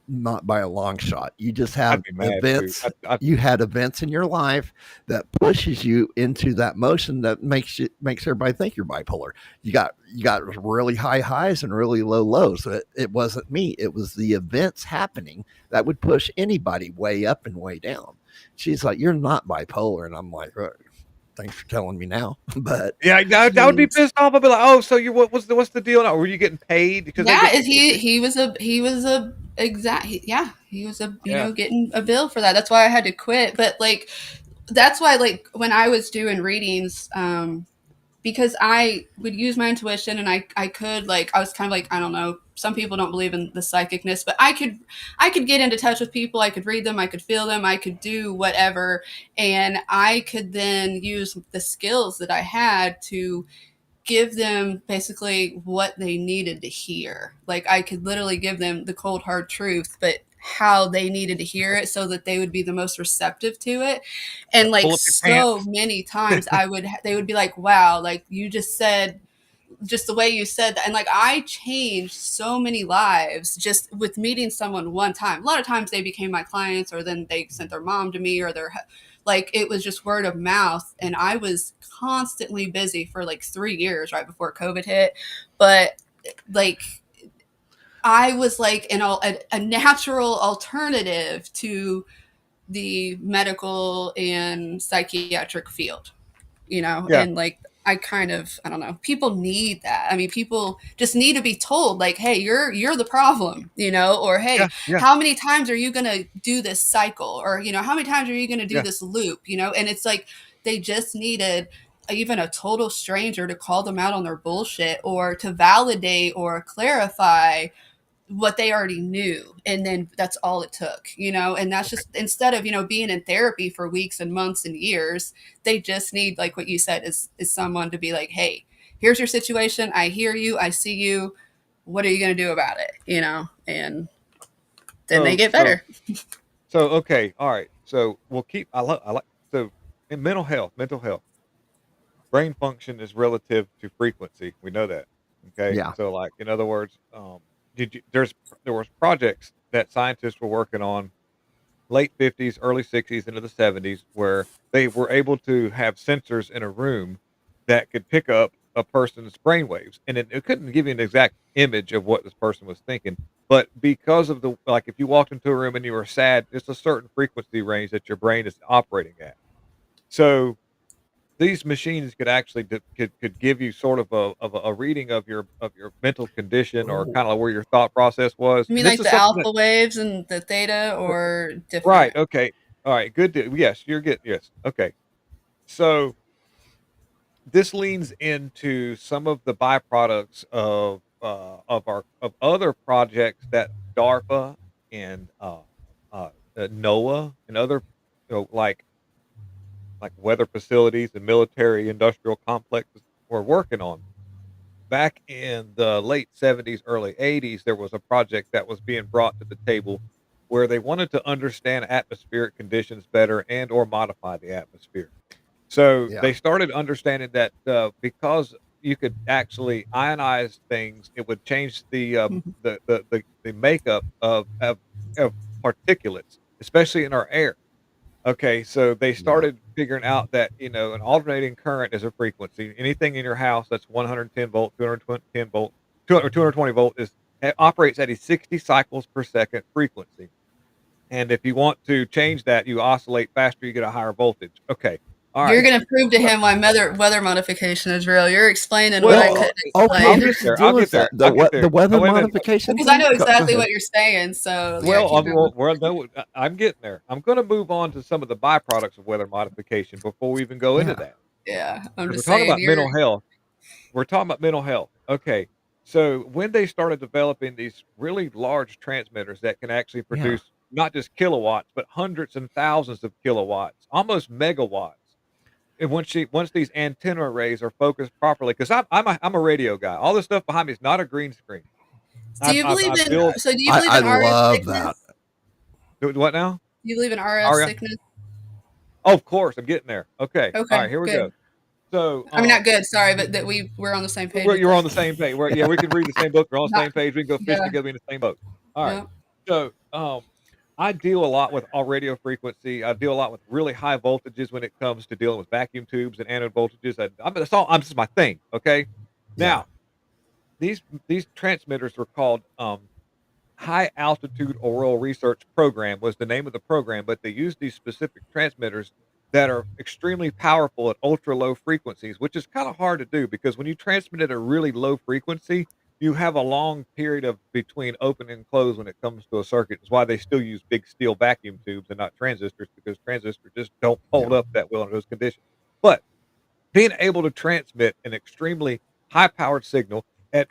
not by a long shot. You just I'd have be mad too. events. You had events in your life that pushes you into that motion that makes everybody think you're bipolar. You got really high highs and really low lows. It wasn't me. It was the events happening that would push anybody way up and way down. She's like, "You're not bipolar," and I'm like, "Thanks for telling me now." But Yeah, I would be pissed off. I'd be like, "Oh, so you what's the deal now? Were you getting paid because they Yeah, get he was a he was a yeah getting a bill for that. That's why I had to quit. But like that's why like when I was doing readings, because I would use my intuition and I could like I was kind of like I don't know, some people don't believe in the psychicness, but I could get into touch with people, I could read them, I could feel them, I could do whatever, and I could then use the skills that I had to give them basically what they needed to hear. Like I could literally give them the cold hard truth, but how they needed to hear it so that they would be the most receptive to it. And like pull up your so pants. many times they would be like, wow, like you just said just the way you said that. And like I changed so many lives just with meeting someone one time. A lot of times they became my clients or then they sent their mom to me or their like it was just word of mouth. And I was constantly busy for like 3 years right before COVID hit. But like I was like a natural alternative to the medical and psychiatric field, Yeah, and like I don't know, people need that. I mean, people just need to be told like, hey, you're the problem, or yeah, hey, yeah, how many times are you going to do this cycle, or how many times are you going to do yeah. this loop, and it's like they just needed even a total stranger to call them out on their bullshit or to validate or clarify what they already knew, and then that's all it took, and that's just instead of being in therapy for weeks and months and years, they just need, like what you said, is someone to be like, hey, here's your situation, I hear you, I see you, what are you going to do about it, and then they So get so better. so okay, all right. So we'll keep. I like so in mental health, brain function is relative to frequency. We know that. Okay, yeah, so like in other words, there was projects that scientists were working on late 50s, early 60s into the 70s, where they were able to have sensors in a room that could pick up a person's brainwaves, and it couldn't give you an exact image of what this person was thinking. But because of the like, if you walked into a room and you were sad, it's a certain frequency range that your brain is operating at. So these machines could actually could give you sort of a reading of your mental condition or oh, kind of where your thought process was. You mean And this like is the something that alpha waves and the theta, or right, different? okay. All right, good deal. Yes, you're good. Yes. Okay. So this leans into some of the byproducts of other projects that DARPA and NOAA and other like weather facilities and military industrial complexes were working on. Back in the late 70s, early 80s, there was a project that was being brought to the table where they wanted to understand atmospheric conditions better and or modify the atmosphere. So yeah, they started understanding that because you could actually ionize things, it would change Mhm. the makeup of particulates, especially in our air. Okay, so they yeah, started figuring out that, an alternating current is a frequency. Anything in your house that's 110 volt, 210 volt, 220 volt operates at a 60 cycles per second frequency. And if you want to change that, you oscillate faster, you get a higher voltage. Okay. All You're right. going to prove to So, him why weather modification is real. You're explaining what I well, couldn't okay. I'll explain. get Here's the there. deal I'll get with there. that I'll get the there. weather Oh, wait a minute. modification Because I thing. know Go exactly ahead. what you're saying. So yeah, Well, keep going. no, I'm getting there. I'm going to move on to some of the byproducts of weather modification before we even go into Yeah, that. Yeah, I'm 'Cause we're just talking saying about you're. mental health. We're talking about mental health. Okay. So when they started developing these really large transmitters that can actually yeah, produce not just kilowatts, but hundreds and thousands of kilowatts, almost megawatts. And once these antenna arrays are focused properly, because I'm a radio guy. All this stuff behind me is not a green screen. Do you believe I in? build So do you believe I in RF love that. sickness? what now? Do you believe in RF Aria? sickness? Oh, of course, I'm getting there. Okay. All right, Okay, here we go. good. So, I mean, not good. Sorry, but that we're on the same page with you're that. on the same page. Yeah, we can read the same book. We're on the Not. same page. We can go fishing Yeah. together in the same boat. All right. Yeah. So Um, I deal a lot with all radio frequency. I deal a lot with really high voltages when it comes to dealing with vacuum tubes and anode voltages. That's all. This is my thing. Okay. Yeah. Now these transmitters were called High Altitude Auroral Research Program was the name of the program, but they use these specific transmitters that are extremely powerful at ultra low frequencies, which is kind of hard to do because when you transmit at a really low frequency, you have a long period of between open and close when it comes to a circuit. It's why they still use big steel vacuum tubes and not transistors because transistors just don't hold Yeah. up that well in those conditions. But being able to transmit an extremely high powered signal at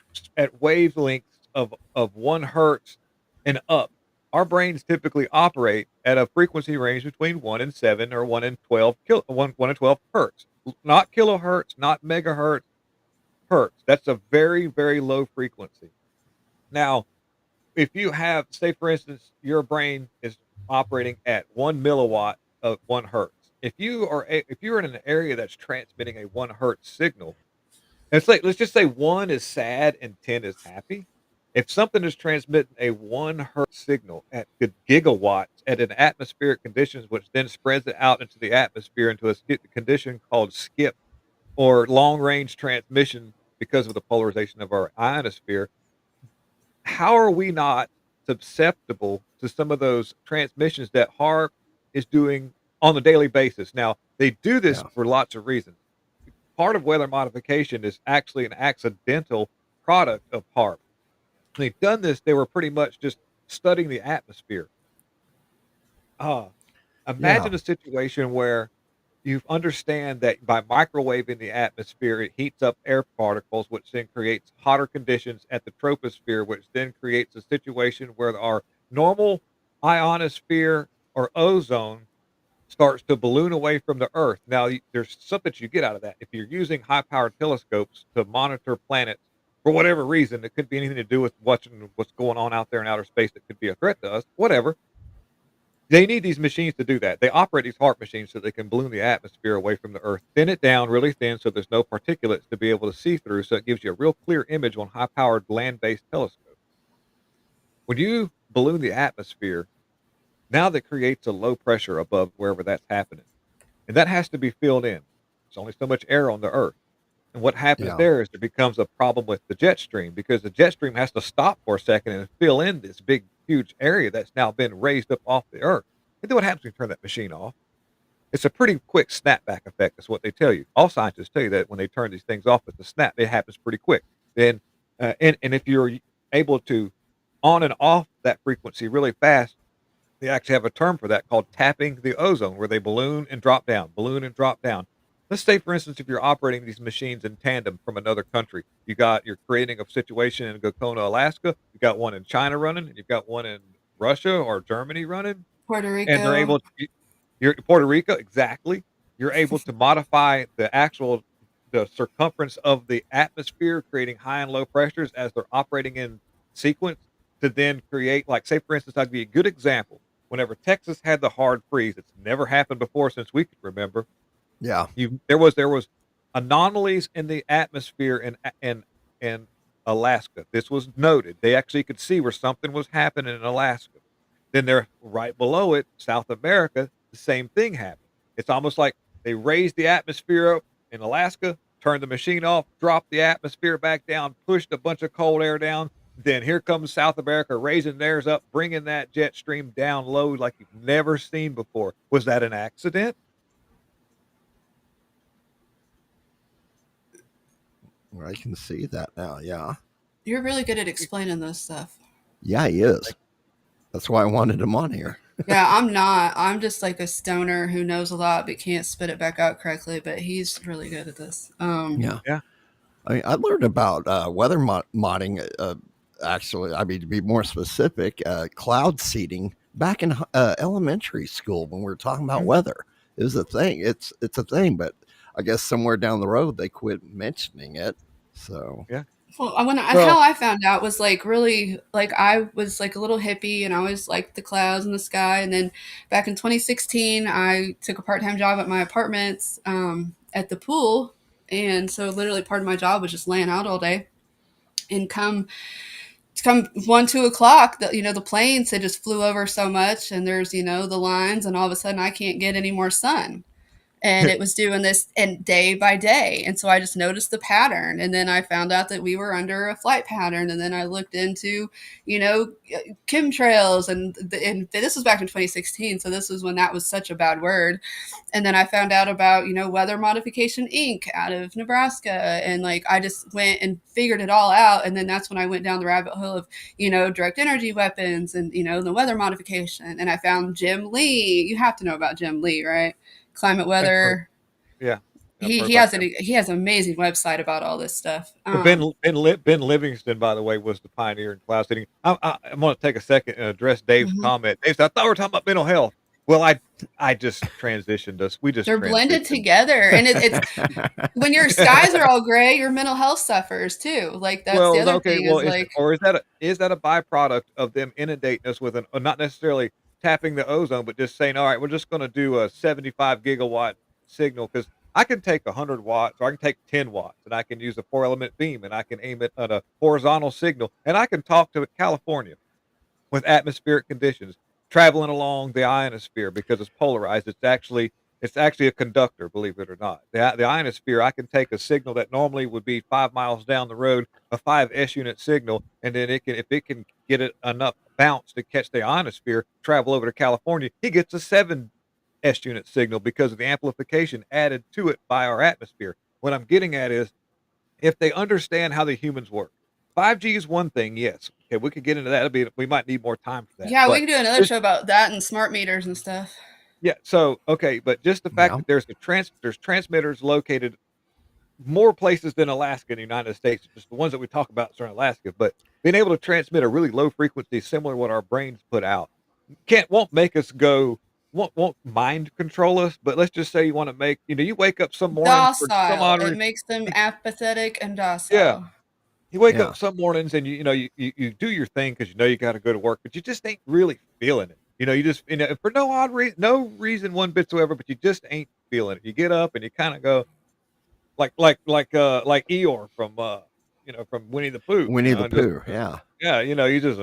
wavelengths of 1 hertz and up. Our brains typically operate at a frequency range between 1 and 7 or 1 and 12 1 and 12 hertz. Not kilohertz, not megahertz, hertz. That's a very, very low frequency. Now, if you have, say, for instance, your brain is operating at 1 milliwatt of 1 hertz. If you're in an area that's transmitting a 1 hertz signal, and it's like let's just say 1 is sad and 10 is happy. If something is transmitting a 1 hertz signal at good gigawatts at an atmospheric conditions, which then spreads it out into the atmosphere into a condition called skip or long range transmission because of the polarization of our ionosphere, how are we not susceptible to some of those transmissions that HAARP is doing on a daily basis? Now, they do this Yeah. for lots of reasons. Part of weather modification is actually an accidental product of HAARP. When they've done this, they were pretty much just studying the atmosphere. Uh, Yeah. Imagine a situation where you understand that by microwaving the atmosphere, it heats up air particles, which then creates hotter conditions at the troposphere, which then creates a situation where our normal ionosphere or ozone starts to balloon away from the Earth. Now, there's something you get out of that. If you're using high powered telescopes to monitor planets for whatever reason, it could be anything to do with watching what's going on out there in outer space that could be a threat to us, whatever. They need these machines to do that. They operate these HARP machines so they can balloon the atmosphere away from the Earth, thin it down really thin so there's no particulates to be able to see through. So it gives you a real clear image on high powered land based telescopes. When you balloon the atmosphere, now that creates a low pressure above wherever that's happening. And that has to be filled in. There's only so much air on the Earth. And what happens Yeah. there is there becomes a problem with the jet stream because the jet stream has to stop for a second and fill in this big, huge area that's now been raised up off the Earth. And then what happens when you turn that machine off? It's a pretty quick snapback effect. That's what they tell you. All scientists tell you that when they turn these things off, it's a snap. It happens pretty quick. Then, and if you're able to on and off that frequency really fast, they actually have a term for that called tapping the ozone, where they balloon and drop down, balloon and drop down. Let's say, for instance, if you're operating these machines in tandem from another country, you're creating a situation in Gokona, Alaska. You got one in China running, and you've got one in Russia or Germany running, Puerto and they're Rico. able to. You're Puerto Rico, exactly. You're able to modify the circumference of the atmosphere, creating high and low pressures as they're operating in sequence to then create, like, say, for instance, I'll give you a good example. Whenever Texas had the hard freeze, it's never happened before since we could remember. Yeah. There was anomalies in the atmosphere in Alaska. This was noted. They actually could see where something was happening in Alaska. Then they're right below it, South America, the same thing happened. It's almost like they raised the atmosphere up in Alaska, turned the machine off, dropped the atmosphere back down, pushed a bunch of cold air down. Then here comes South America raising theirs up, bringing that jet stream down low like you've never seen before. Was that an accident? I can see that now. Yeah. You're really good at explaining this stuff. Yeah, he is. That's why I wanted him on here. Yeah, I'm not. I'm just like a stoner who knows a lot but can't spit it back out correctly. But he's really good at this. Yeah. Yeah. I learned about weather modding. Actually, I mean, to be more specific, cloud seeding back in elementary school when we were talking about Mhm. weather. It was a thing. It's a thing, but I guess somewhere down the road they quit mentioning it. So Yeah. Well, Well, how I found out was like really like I was like a little hippie and I always liked the clouds and the sky. And then back in 2016, I took a part time job at my apartments at the pool, and so literally part of my job was just laying out all day. And come come 1, 2 o'clock, the planes, they just flew over so much, and there's, the lines, and all of a sudden I can't get any more sun. And it was doing this and day by day. And so I just noticed the pattern. And then I found out that we were under a flight pattern. And then I looked into, chemtrails. And this was back in 2016. So this was when that was such a bad word. And then I found out about, Weather Modification Inc. out of Nebraska. And like, I just went and figured it all out. And then that's when I went down the rabbit hole of, direct energy weapons and, the weather modification. And I found Jim Lee. You have to know about Jim Lee, right? Climate weather. Yeah. He has an amazing website about all this stuff. Ben Livingston, by the way, was the pioneer in cloud seeding. I'm going to take a second and address Dave's comment. Dave said, I thought we were talking about mental health. Well, I just transitioned us. They're blended together, and it's when your skies are all gray, your mental health suffers too. Like that's the other thing. Is that a byproduct of them inundating us with not necessarily tapping the ozone, but just saying, all right, we're just going to do a 75 gigawatt signal because I can take 100 watts or I can take 10 watts and I can use a 4-element beam and I can aim it at a horizontal signal and I can talk to California with atmospheric conditions traveling along the ionosphere because it's polarized. It's actually a conductor, believe it or not. The ionosphere, I can take a signal that normally would be 5 miles down the road, a 5 S-unit signal, and then if it can get it enough bounce to catch the ionosphere, travel over to California, he gets a 7 S-unit signal because of the amplification added to it by our atmosphere. What I'm getting at is, if they understand how the humans work, 5G is one thing, yes. Okay, we could get into that. We might need more time for that. Yeah, we can do another show about that and smart meters and stuff. Yeah. So, okay, but just the fact that there's transmitters located more places than Alaska in the United States, just the ones that we talk about are in Alaska, but being able to transmit a really low frequency similar to what our brains put out won't make us go, won't mind control us, but let's just say you want to make, you wake up some morning docile. It makes them apathetic and docile. Yeah. You wake up some mornings and you do your thing because you got to go to work, but you just ain't really feeling it. You just for no odd reason, no reason one bit whatsoever, but you just ain't feeling it. You get up and you kind of go like Eeyore from from Winnie the Pooh. Winnie the Pooh, yeah. Yeah, you just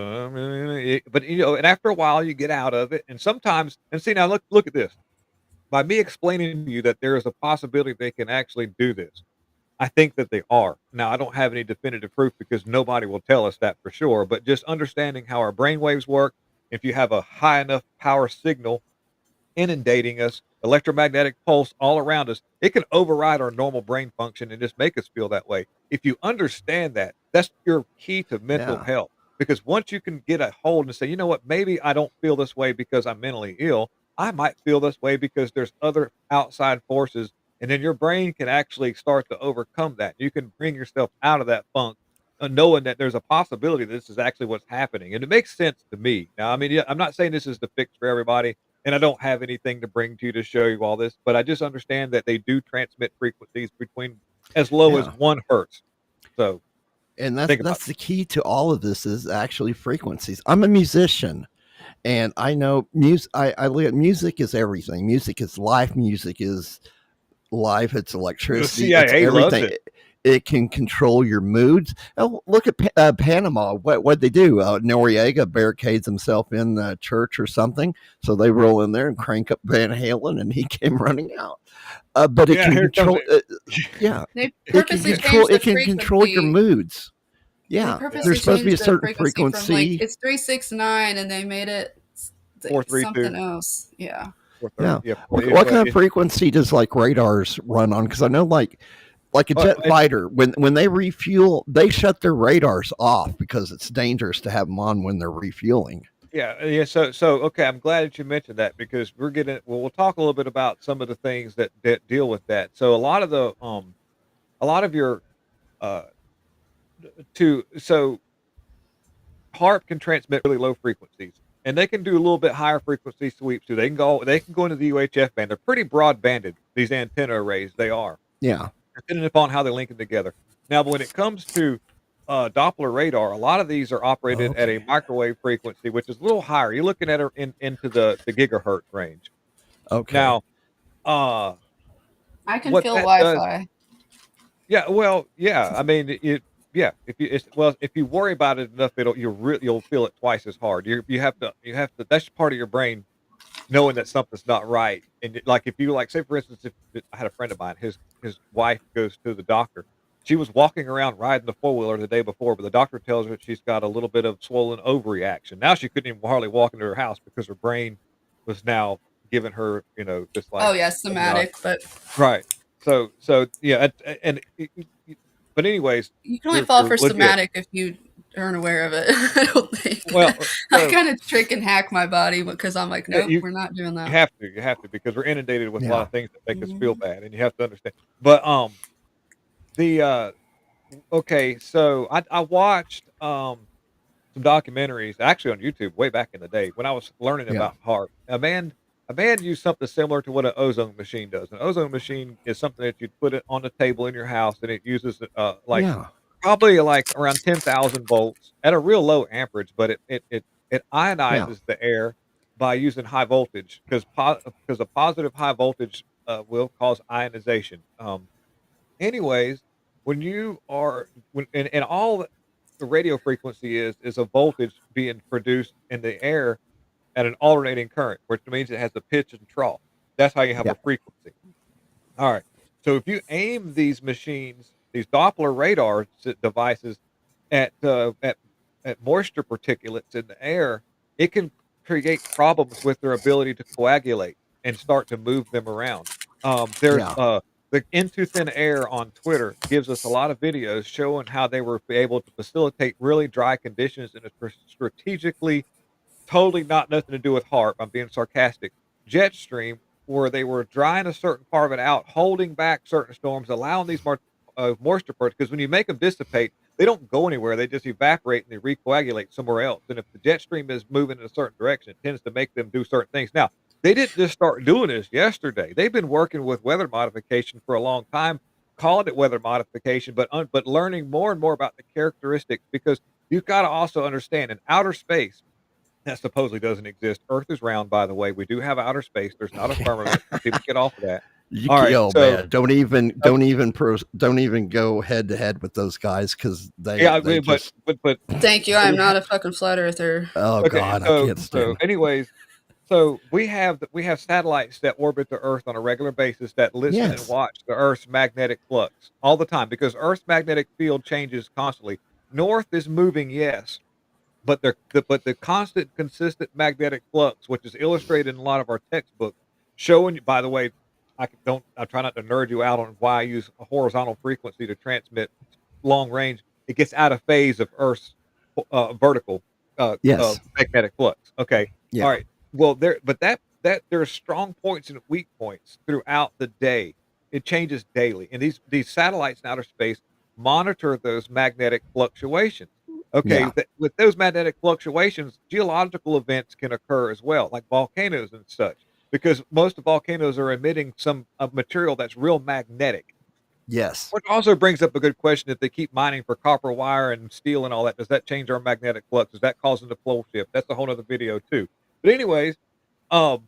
but and after a while you get out of it, and sometimes see now look at this. By me explaining to you that there is a possibility they can actually do this, I think that they are. Now, I don't have any definitive proof because nobody will tell us that for sure, but just understanding how our brainwaves work, if you have a high enough power signal inundating us, electromagnetic pulse all around us, it can override our normal brain function and just make us feel that way. If you understand that, that's your key to mental health. Because once you can get a hold and say, you know what, maybe I don't feel this way because I'm mentally ill. I might feel this way because there's other outside forces. And then your brain can actually start to overcome that. You can bring yourself out of that funk, knowing that there's a possibility that this is actually what's happening. And it makes sense to me. Now, I mean, I'm not saying this is the fix for everybody, and I don't have anything to bring to you to show you all this, but I just understand that they do transmit frequencies between as low as 1 hertz. So, and that's the key to all of this is actually frequencies. I'm a musician. And I know music. Music is everything. Music is life. Music is life. It's electricity. CIA it's everything. Loves it can control your moods. Oh, look at Panama. What they do? Noriega barricades himself in the church or something. So they roll in there and crank up Van Halen, and he came running out. But it can control. It can control your moods. Yeah, there's supposed to be a certain frequency. It's 369, and they made it 432. something else. Yeah. What kind of frequency does radars run on? Because I know like a jet fighter, when they refuel, they shut their radars off because it's dangerous to have them on when they're refueling. Yeah. So okay, I'm glad that you mentioned that because we'll talk a little bit about some of the things that deal with that. So a lot of your HARP can transmit really low frequencies, and they can do a little bit higher frequency sweeps too. They can go into the UHF band. They're pretty broad banded, these antenna arrays. They are. Yeah. Depending upon how they link them together. Now, when it comes to Doppler radar, a lot of these are operated at a microwave frequency, which is a little higher. You're looking at it into the gigahertz range. Okay. Now, I can feel Wi-Fi. Yeah. Well, yeah. I mean, Yeah, if you worry about it enough, you'll feel it twice as hard. You have to. That's part of your brain knowing that something's not right. And like if you like, say for instance, if I had a friend of mine, his wife goes to the doctor. She was walking around riding the four-wheeler the day before, but the doctor tells her she's got a little bit of swollen ovary action. Now she couldn't even hardly walk into her house because her brain was now giving her, this like, Oh yeah, oh god, somatic, but right. So yeah, but anyways, you can only you're fall you're for legit. somatic if you aren't aware of it. I don't think. Well, I so kind of trick and hack my body because I'm like, yeah, nope, we're not doing you that. have to because we're inundated with a lot Yeah. of things that make us feel Mhm. bad, and you have to understand. But the okay, so I watched some documentaries actually on YouTube way back in the day when I was learning Yeah. about HAARP. A man used something similar to what an ozone machine does. An ozone machine is something that you'd put it on the table in your house, and it uses like Yeah. probably like around 10,000 volts at a real low amperage, but it Yeah. ionizes the air by using high voltage because a positive high voltage will cause ionization. Anyways, when you are and all the radio frequency is a voltage being produced in the air at an alternating current, which means it has a pitch and trough. That's how you have Yeah. a frequency. All right. So if you aim these machines, these Doppler radar devices at moisture particulates in the air, it can create problems with their ability to coagulate and start to move them around. There's Yeah. the Into Thin Air on Twitter gives us a lot of videos showing how they were able to facilitate really dry conditions in a strategically totally not nothing to do with HARP, I'm being sarcastic, jet stream, where they were drying a certain part of it out, holding back certain storms, allowing these moisture parts, because when you make them dissipate, they don't go anywhere. They just evaporate and they recoagulate somewhere else. And if the jet stream is moving in a certain direction, it tends to make them do certain things. Now, they didn't just start doing this yesterday. They've been working with weather modification for a long time, calling it weather modification, but learning more and more about the characteristics because you've got to also understand in outer space that supposedly doesn't exist. Earth is round, by the way. We do have outer space. There's not a firmament. People get off of that. All right. Oh So, man, don't even uh, don't even go head to head with those guys because yeah, they but, just but Thank you. I am we ha- not a fucking flat earther. oh okay. god, I So, can't so, stand. anyways, so we have satellites that orbit the Earth on a regular basis that listen and Yes. watch the Earth's magnetic flux all the time because Earth's magnetic field changes constantly. North is moving, yes, but the constant, consistent magnetic flux, which is illustrated in a lot of our textbooks, showing you. By the way, I try not to nerd you out on why I use a horizontal frequency to transmit long range. It gets out of phase of Earth's vertical Yes. magnetic flux. Okay, all Yeah. right. Well, but there are strong points and weak points throughout the day. It changes daily, and these satellites in outer space monitor those magnetic fluctuations. Okay, Yeah. with those magnetic fluctuations, geological events can occur as well, like volcanoes and such, because most of volcanoes are emitting some material that's real magnetic. Yes. Which also brings up a good question: if they keep mining for copper wire and steel and all that, does that change our magnetic flux? Does that cause them to pole shift? That's a whole other video too. But anyways, um,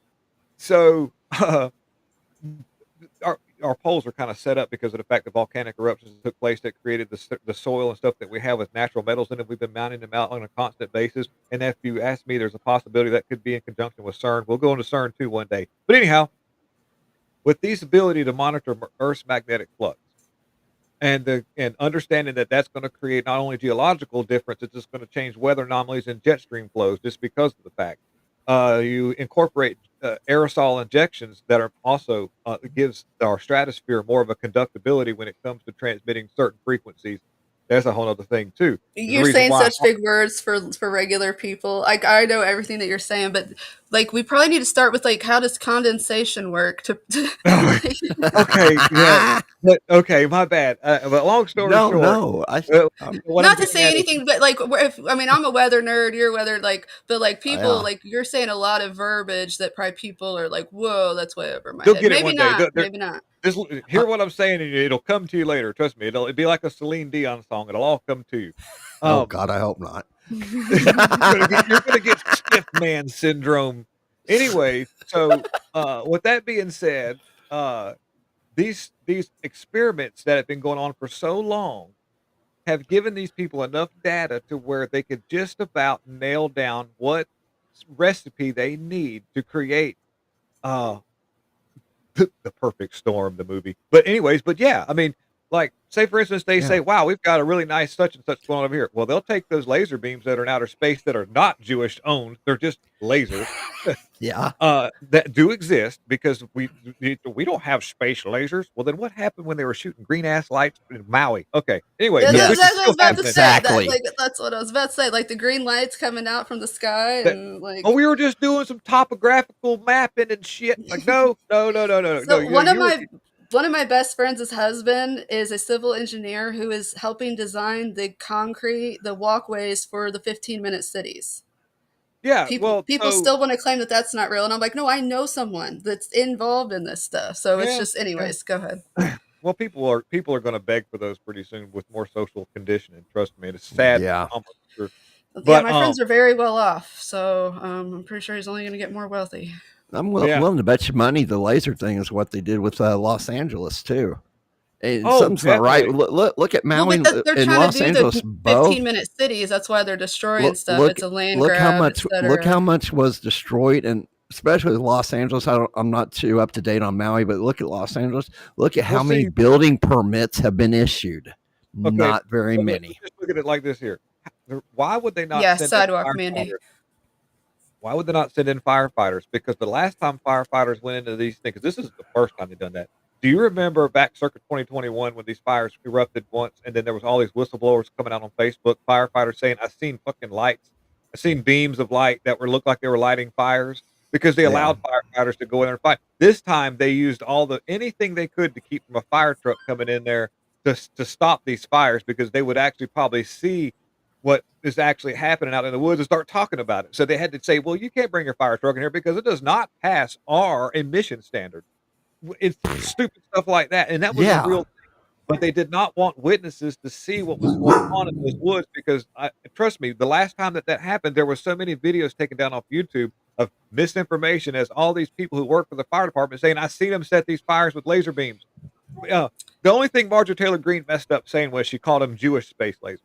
so our poles are kind of set up because of the fact that volcanic eruptions took place that created the soil and stuff that we have with natural metals in it. We've been mining them out on a constant basis. And if you ask me, there's a possibility that could be in conjunction with CERN. We'll go into CERN too one day. But anyhow, with these ability to monitor Earth's magnetic flux and understanding that that's going to create not only geological difference, it's just going to change weather anomalies and jet stream flows just because of the fact. You incorporate aerosol injections that are also gives our stratosphere more of a conductibility when it comes to transmitting certain frequencies. That's a whole other thing too. There's a You're reason saying why. such big words for regular people. Like I know everything that you're saying, but like we probably need to start with like how does condensation work to like, Okay, yeah, but okay, my bad. But long story No, short, no. what I'm not to getting say at is anything, but like if I mean I'm a weather nerd, you're a weather like, but like people Yeah. like you're saying a lot of verbiage that probably people are like, whoa, that's way over my they'll head. get it Maybe one day. not, maybe not. Just Uh, hear what I'm saying, and it'll come to you later. Trust me, it'll be like a Celine Dion song. It'll all come to you. oh Um, god, I hope not. you're gonna get stiff man syndrome. Anyway, so with that being said, these experiments that have been going on for so long have given these people enough data to where they could just about nail down what recipe they need to create uh the perfect storm, the movie. But anyways, but yeah, I mean, like, say for instance, they say, Yeah. "Wow, we've got a really nice such and such going on over here." Well, they'll take those laser beams that are in outer space that are not Jewish owned. They're just lasers. Yeah. That do exist because we don't have space lasers. Well, then what happened when they were shooting green ass lights in Maui? Okay. Anyway, Yeah, but Yes. which is I still was about to happening. say that. Exactly. Like that's what I was about to say. Like the green lights coming out from the sky, That and oh, like. we were just doing some topographical mapping and shit. Like, no, no, no, no, no, no. So You were one of my best friends' husband is a civil engineer who is helping design the walkways for the 15-minute cities. yeah. People Well, people so still want to claim that that's not real, and I'm like, no, I know someone that's involved in this stuff. So it's yeah, just, yeah. anyways, go ahead. Well, people are going to beg for those pretty soon with more social conditioning. Trust me, it's sad, but Yeah. almost true. Yeah, But my friends are very well off, so I'm pretty sure he's only going to get more wealthy. I'm yeah. willing to bet you money the laser thing is what they did with Los Angeles too. And Oh, something's not right. definitely. Look at Well, Maui but they're in trying to Los do Angeles, the Bo. 15-minute cities. That's why they're destroying Look, stuff. look, It's a land grab, look how etc. much was destroyed, and especially with Los Angeles. I'm not too up to date on Maui, but look at Los Angeles. Look at We'll how many see. building permits have been issued. Okay, Not very let's many. just look at it like this here. Why would they not Yeah, send in sidewalk, Mandy. firefighters? Why would they not send in firefighters? Because the last time firefighters went into these things, 'cause this is the first time they've done that. Do you remember back circa 2021 when these fires erupted once, and then there was all these whistleblowers coming out on Facebook, firefighters saying, "I seen fucking lights. I seen beams of light that were looked like they were lighting fires," because they Yeah. allowed firefighters to go in there and fight. This time they used anything they could to keep from a fire truck coming in there to stop these fires because they would actually probably see what is actually happening out in the woods and start talking about it. So they had to say, "Well, you can't bring your fire truck in here because it does not pass our emission standard." It's stupid stuff like that, and that was a Yeah. real thing. But they did not want witnesses to see what was going on in those woods because trust me, the last time that happened, there were so many videos taken down off YouTube of misinformation as all these people who work for the fire department saying, "I seen them set these fires with laser beams." Uh, the only thing Marjorie Taylor Greene messed up saying was she called them Jewish space lasers.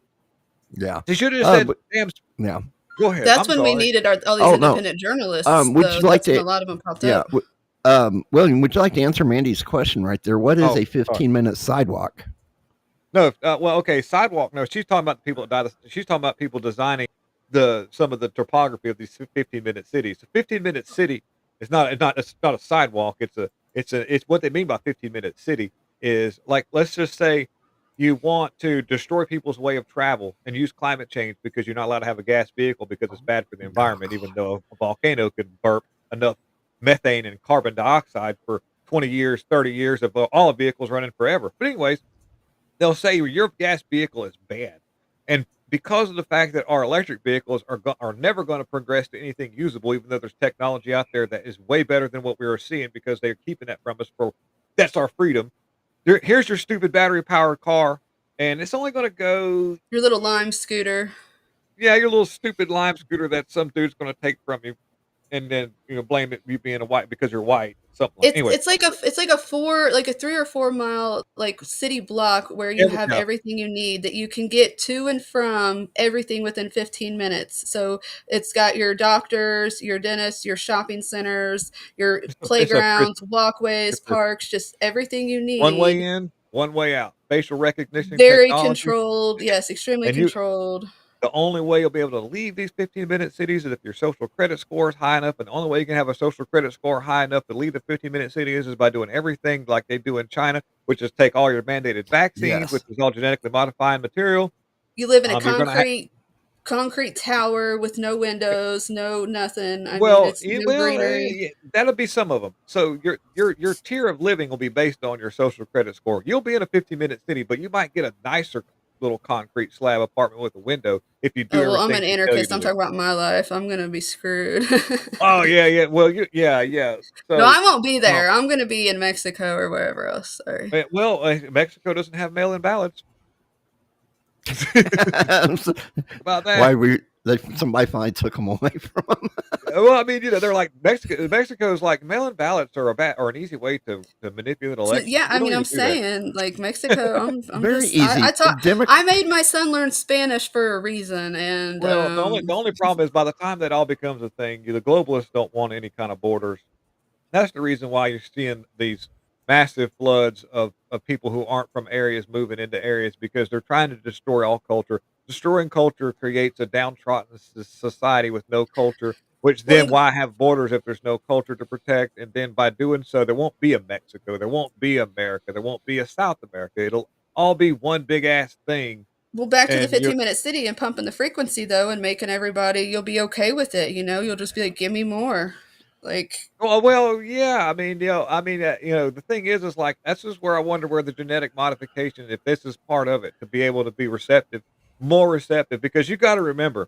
Yeah. She should have just said, But "Damn." yeah. Go ahead. That's I'm when we sorry. needed all these Oh no. independent journalists, Would though. you like That's when to? a lot of them popped Yeah. up. William, would you like to answer Mandy's question right there? What is Oh, a sorry. 15-minute sidewalk? No, well, okay, sidewalk. No, she's talking about the people that died. She's talking about people designing some of the topography of these 15-minute cities. A 15-minute city is not a sidewalk. It's what they mean by 15-minute city is like, let's just say you want to destroy people's way of travel and use climate change because you're not allowed to have a gas vehicle because it's bad for the environment, even though a volcano could burp enough methane and carbon dioxide for 20 years, 30 years of all the vehicles running forever. But anyways, they'll say your gas vehicle is bad. And because of the fact that our electric vehicles are never going to progress to anything usable, even though there's technology out there that is way better than what we were seeing because they're keeping that from us for that's our freedom. Here's your stupid battery powered car, and it's only going to go, Your little Lime scooter. yeah, your little stupid lime scooter that some dude's going to take from you, and then blame it you being a white because you're white, something like. It's Anyway, it's like a 3 or 4 mile like city block where you there we have go. everything you need that you can get to and from everything within 15 minutes. So it's got your doctors, your dentists, your shopping centers, your It's a prison. playgrounds, walkways, It's a parks, just everything you one way need. in, one way out. Facial recognition Very technology. controlled. Yes, extremely And you controlled. the only way you'll be able to leave these 15-minute cities is if your social credit score is high enough, and the only way you can have a social credit score high enough to leave the 15-minute city is by doing everything like they do in China, which is take all your mandated vaccines, which Yes. is all genetically modifying material. You live in a You're gonna have concrete tower with no windows, no nothing. I mean, it's no greenery. yeah, that'll be some of them. So your tier of living will be based on your social credit score. You'll be in a 15-minute city, but you might get a nicer little concrete slab apartment with a window if you do Oh, well, I'm everything an they tell you anarchist. to I'm do. talking about my life. I'm gonna be screwed. Oh, yeah, yeah. Well, yeah, yeah. No, So, I won't be um, there. I'm gonna be in Mexico or wherever else. Sorry. Mexico doesn't have mail-in ballots. About why that. we Somebody finally took them away from them. Well, I mean, they're like Mexico's like mail-in ballots are an easy way to manipulate So, elections. yeah, We I don't mean, need I'm to do that. saying like Mexico. I'm Very just I easy. taught I made my son learn Spanish for a reason, and Well, the only problem is by the time that all becomes a thing, the globalists don't want any kind of borders. That's the reason why you're seeing these massive floods of people who aren't from areas moving into areas because they're trying to destroy all culture. Destroying culture creates a downtrodden society with no culture, which well, then why have borders if there's no culture to protect? And then by doing so, there won't be a Mexico, there won't be America, there won't be a South America. It'll all be one big ass thing. well, back to the And you 15-minute city and pumping the frequency though, and making everybody you'll be okay with it. You'll just be like, give me more, like. well, yeah. I mean, the thing is like that's just where I wonder where the genetic modification, if this is part of it, to be able to be receptive, more receptive, because you got to remember,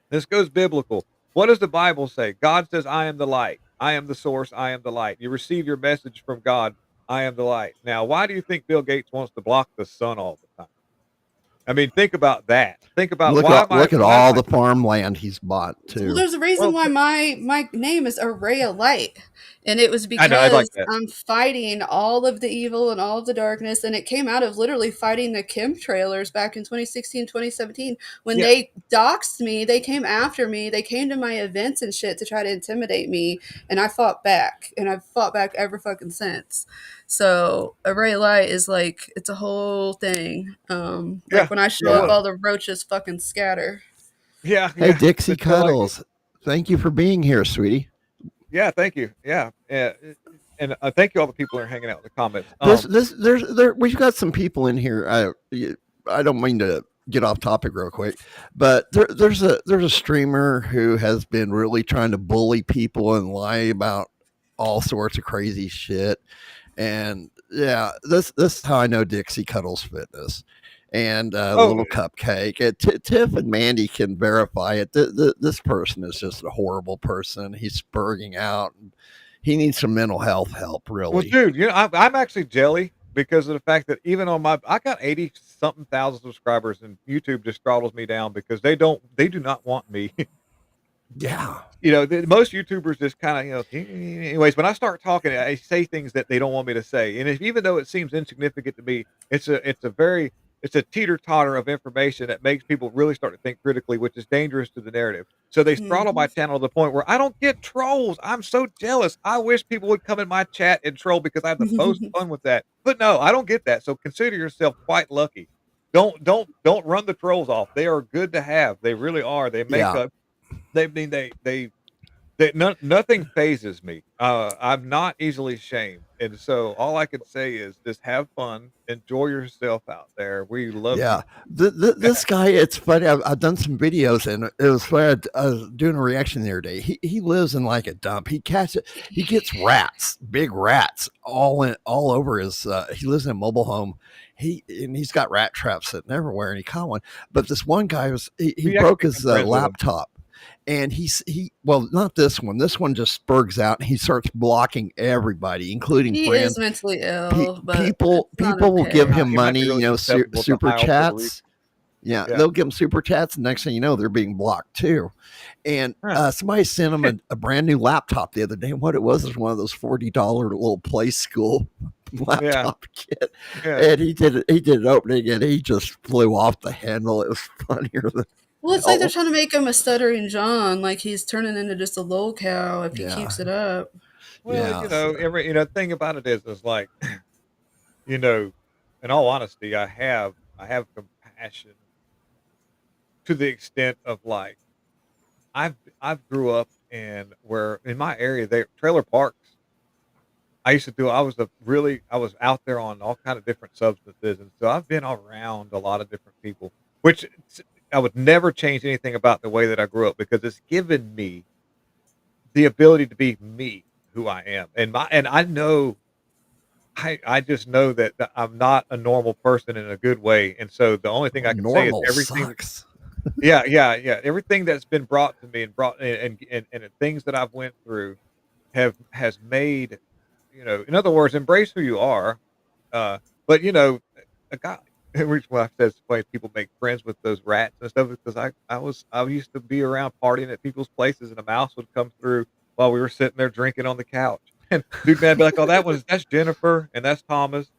this goes biblical. What does the Bible say? God says, "I am the light. I am the source. I am the light." You receive your message from God. I am the light. Now, why do you think Bill Gates wants to block the sun all the time? I mean, think about that. Think about why am I? Look at Why am all I? the farmland he's bought Well, too. there's a reason Well, why my name is ARAYA Light, and it was I know. I like because that. I'm fighting all of the evil and all of the darkness, and it came out of literally fighting the chemtrailers back in 2016, 2017. When Yeah. they doxed me, they came after me, they came to my events and shit to try to intimidate me, and I fought back, and I've fought back ever fucking since. So ARAYA Light is like, it's a whole thing. Like Yeah. when I show Yeah. up, Yeah. all the roaches fucking scatter. Yeah. Hey, Yeah. Dixie It's like Cuddles, thank you for being here, sweetie. Yeah, thank you. Yeah, yeah, and thank you all the people that are hanging out in the comments. We've got some people in here. I don't mean to get off topic real quick, but there's a streamer who has been really trying to bully people and lie about all sorts of crazy shit. And yeah, this is how I know Dixie Cuddles Fitness and Oh, Little Cupcake. Tiff and Mandy can verify it. This person is just a horrible person. He's spurging out. He needs some mental health help, well, really. dude, I'm actually jelly because of the fact that even on I got 80 something thousand subscribers, and YouTube just throttles me down because they do not want me. Yeah. Most YouTubers just kind of, anyways, when I start talking, I say things that they don't want me to say. And even though it seems insignificant to me, it's a teeter totter of information that makes people really start to think critically, which is dangerous to the narrative. So they throttle my Mhm. channel to the point where I don't get trolls. I'm so jealous. I wish people would come in my chat and troll because I have the most fun with that. But no, I don't get that. So consider yourself quite lucky. Don't run the trolls off. They are good to have. They really are. They make Yeah. a they mean nothing phases me. I'm not easily shamed, and so all I can say is just have fun, enjoy yourself out there. We love you. Yeah, this guy, it's funny. I've done some videos, and it was funny. I was doing a reaction the other day. He lives in like a dump. He gets rats, big rats, all over his. He lives in a mobile home. He's got rat traps sitting everywhere, and he caught one. But this one guy he We actually broke his become friends with him. laptop, and well, not this one. This one just spurgs out, and he starts blocking everybody, including He friends. is mentally ill, but People it's not will give okay. him He might money, be really susceptible to super high alcohol reach. chats. Yeah, Yeah. they'll give them super chats, and next thing you know, they're being blocked too. And Huh. somebody sent him a brand new laptop the other day. And what it was one of those $40 little play school Yeah. laptop kit. Yeah. And he did it opening, and he just flew off the handle. It was funnier than Well, it's like they're hell. trying to make him a stuttering John, like he's turning into just a lol cow if he Yeah, keeps it up. Well, yeah. So, thing about it is like, you know, in all honesty, I have compassion to the extent of like I've grew up in my area there trailer parks. I was out there on all kind of different substances, and so I've been around a lot of different people, which I would never change anything about the way that I grew up because it's given me the ability to be me, who I am, and I know I just know that I'm not a normal person in a good way, and so the only thing I can say is normal everything. sucks. Yeah, yeah, yeah. Everything that's been brought to me and and the things that I've went through has made, in other words, embrace who you are. Uh, but a guy which why I said it's funny people make friends with those rats and stuff because I used to be around partying at people's places and a mouse would come through while we were sitting there drinking on the couch. And dude man be like, "Oh, that's Jennifer and that's Thomas."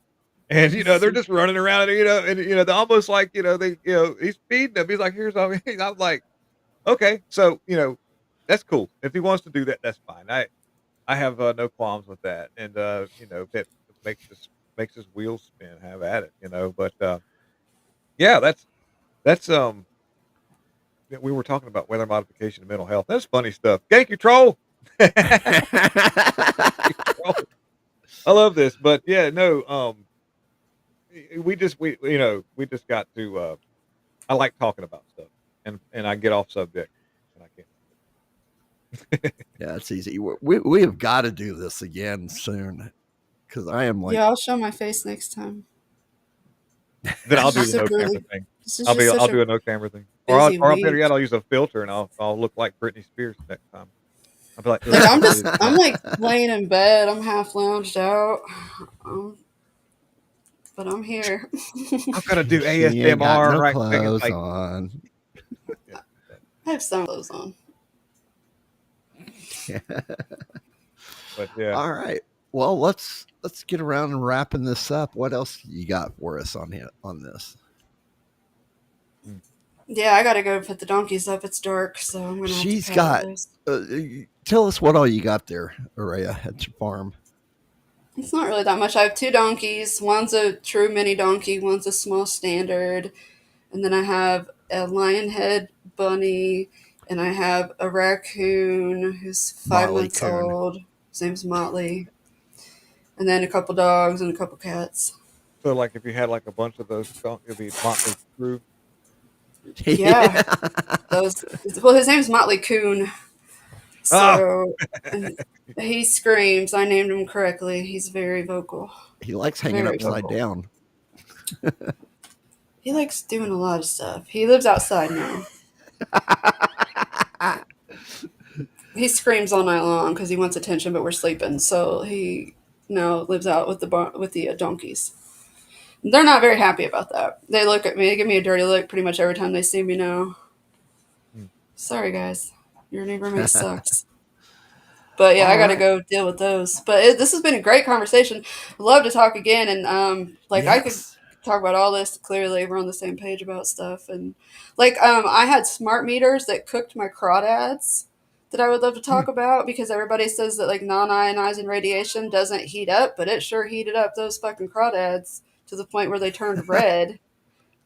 And they're just running around, and they're almost like, they he's feeding them. He's like, "Here's all." I'm like, "Okay." So, that's cool. If he wants to do that, that's fine. I have no qualms with that. And if it makes his wheels spin, have at it. But yeah, that's yeah, we were talking about weather modification and mental health. That's funny stuff. Thank you, troll. Troll. I love this, but yeah, no, we just got to. I like talking about stuff, and I get off subject, and I can't. Yeah, it's easy. We have got to do this again soon because I am like, Yeah, I'll show my face next time. Then I'll do This the is no really- camera thing. This is I'll just such do a a no camera thing, or busy better week. yet, I'll use a filter and I'll look like Britney Spears next time. I'll be like, Like I'm like laying in bed. I'm half lounged out, but I'm here. I'm gonna do she ain't got ASMR no right quick. It's clothes like, on. I have some clothes on. but yeah, All right. Well, let's get around and wrapping this up. What else you got for us on this? Yeah, I gotta go put the donkeys up. It's dark, so I'm gonna. She's have to got. those. Tell us what all you got there, Araya, at your farm. It's not really that much. I have 2 donkeys. One's a true mini donkey. One's a small standard, and then I have a lion head bunny, and I have a raccoon who's 5 Motley months Coon. old. His name's Motley, and then a couple dogs and a couple cats. so like if you had like a bunch of those, it'd be Motley Crue. Yeah. Those. Well, his name's Motley Coon. So and he screams. I named him correctly. He's very vocal. He likes hanging Very upside vocal. down. He likes doing a lot of stuff. He lives outside now. He screams all night long because he wants attention, but we're sleeping. So he now lives out with the donkeys. They're not very happy about that. They look at me, they give me a dirty look pretty much every time they see me now. Hmm. Sorry, guys. Your new roommate sucks. But yeah, I All got to right. go deal with those. But this has been a great conversation. I'd love to talk again. And I could Yes. talk about all this. Clearly, we're on the same page about stuff. And I had smart meters that cooked my crawdads that I would love to talk about because everybody says that like non-ionizing radiation doesn't heat up, but it sure heated up those fucking crawdads to the point where they turned red.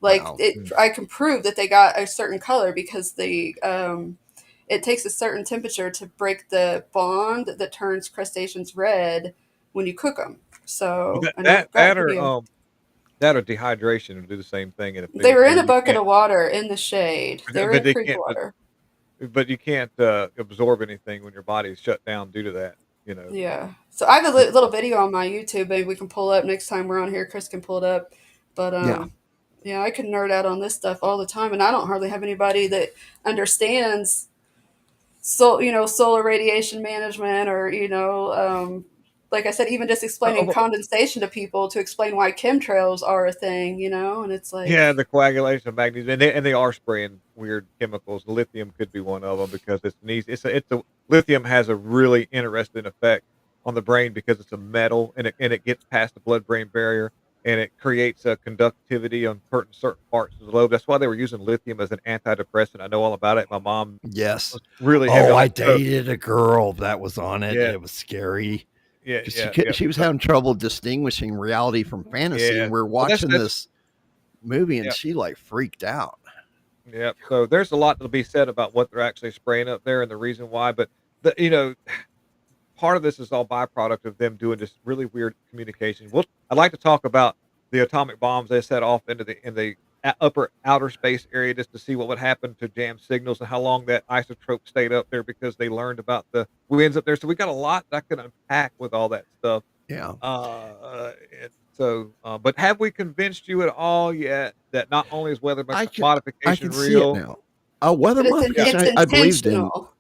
Wow. I can prove that they got a certain color because it takes a certain temperature to break the bond that turns crustaceans red when you cook them. So Well, and I've got video. that or dehydration would do the same thing. And if They were in a you bucket can't- of water in the shade. They were but in they creek can't- water. but you can't absorb anything when your body's shut down due to that. Yeah. So I have a little video on my YouTube. Maybe we can pull up next time we're on here. Chris can pull it up. But yeah, I can nerd out on this stuff all the time, and I don't hardly have anybody that understands solar radiation management or like I said, even just explaining condensation to people to explain why chemtrails are a thing, and it's like Yeah, the coagulation of magnesium, and they are spraying weird chemicals. Lithium could be one of them because it's an easy. Lithium has a really interesting effect on the brain because it's a metal and it gets past the blood-brain barrier and it creates a conductivity on certain parts of the lobe. That's why they were using lithium as an antidepressant. I know all about it. My mom Yes. was really heavy. Oh, on I it. So, dated a girl that was on it. Yeah. It was scary. yeah, 'Cause yeah. she was having trouble distinguishing reality from fantasy. Yeah. And we're Well, that's- watching this movie and Yeah. she like freaked out. Yeah, so there's a lot to be said about what they're actually spraying up there and the reason why. But part of this is all byproduct of them doing this really weird communication. I'd like to talk about the atomic bombs they set off in the upper outer space area just to see what would happen to jam signals and how long that isotope stayed up there because they learned about the winds up there. So we got a lot that I can unpack with all that stuff. Yeah. But have we convinced you at all yet that not only is weather I can modification see real? it now. Weather but modification, it's I believed in. intentional.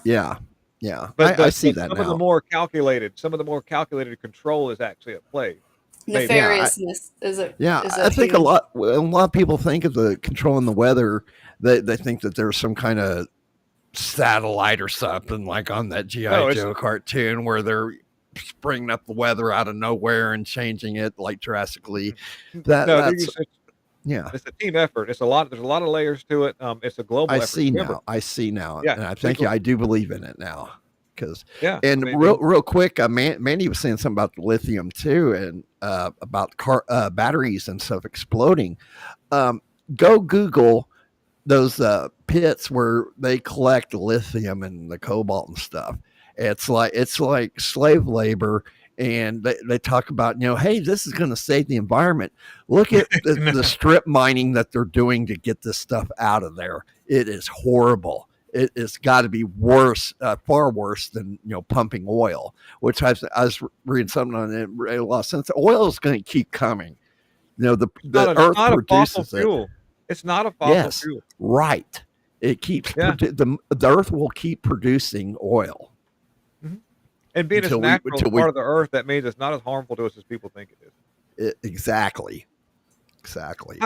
Yeah. Yeah. But I see that some of the now. more calculated control is actually at play. maybe. Yeah, Nefariousness is it? yeah, Is I a think a huge. lot of people think of the controlling the weather. They think that there's some kind of satellite or something like on that GI No, it's Joe cartoon where they're springing up the weather out of nowhere and changing it like drastically. no, That's yeah. it's a team effort. It's a lot. There's a lot of layers to it. It's a global effort. Remember, I see now, yeah, and I big, think I do believe in it now. Because yeah. I and mean, real quick, Mandy was saying something about the lithium too, and about batteries and stuff exploding. Um, Go Google those pits where they collect lithium and the cobalt and stuff. It's like slave labor, and they talk about, hey, this is going to save the environment. Look at the strip mining that they're doing to get this stuff out of there. It is horrible. It's got to be worse, far worse than pumping oil. Which I was reading something on it. Made a lot of sense. Oil is going to keep coming. The it's earth not a fossil produces it. fuel. It's not a fossil Yes, fuel. right. It keeps Yeah. the earth will keep producing oil And being as until natural as until we part of the earth, that means it's not as harmful to us as people think it is. exactly.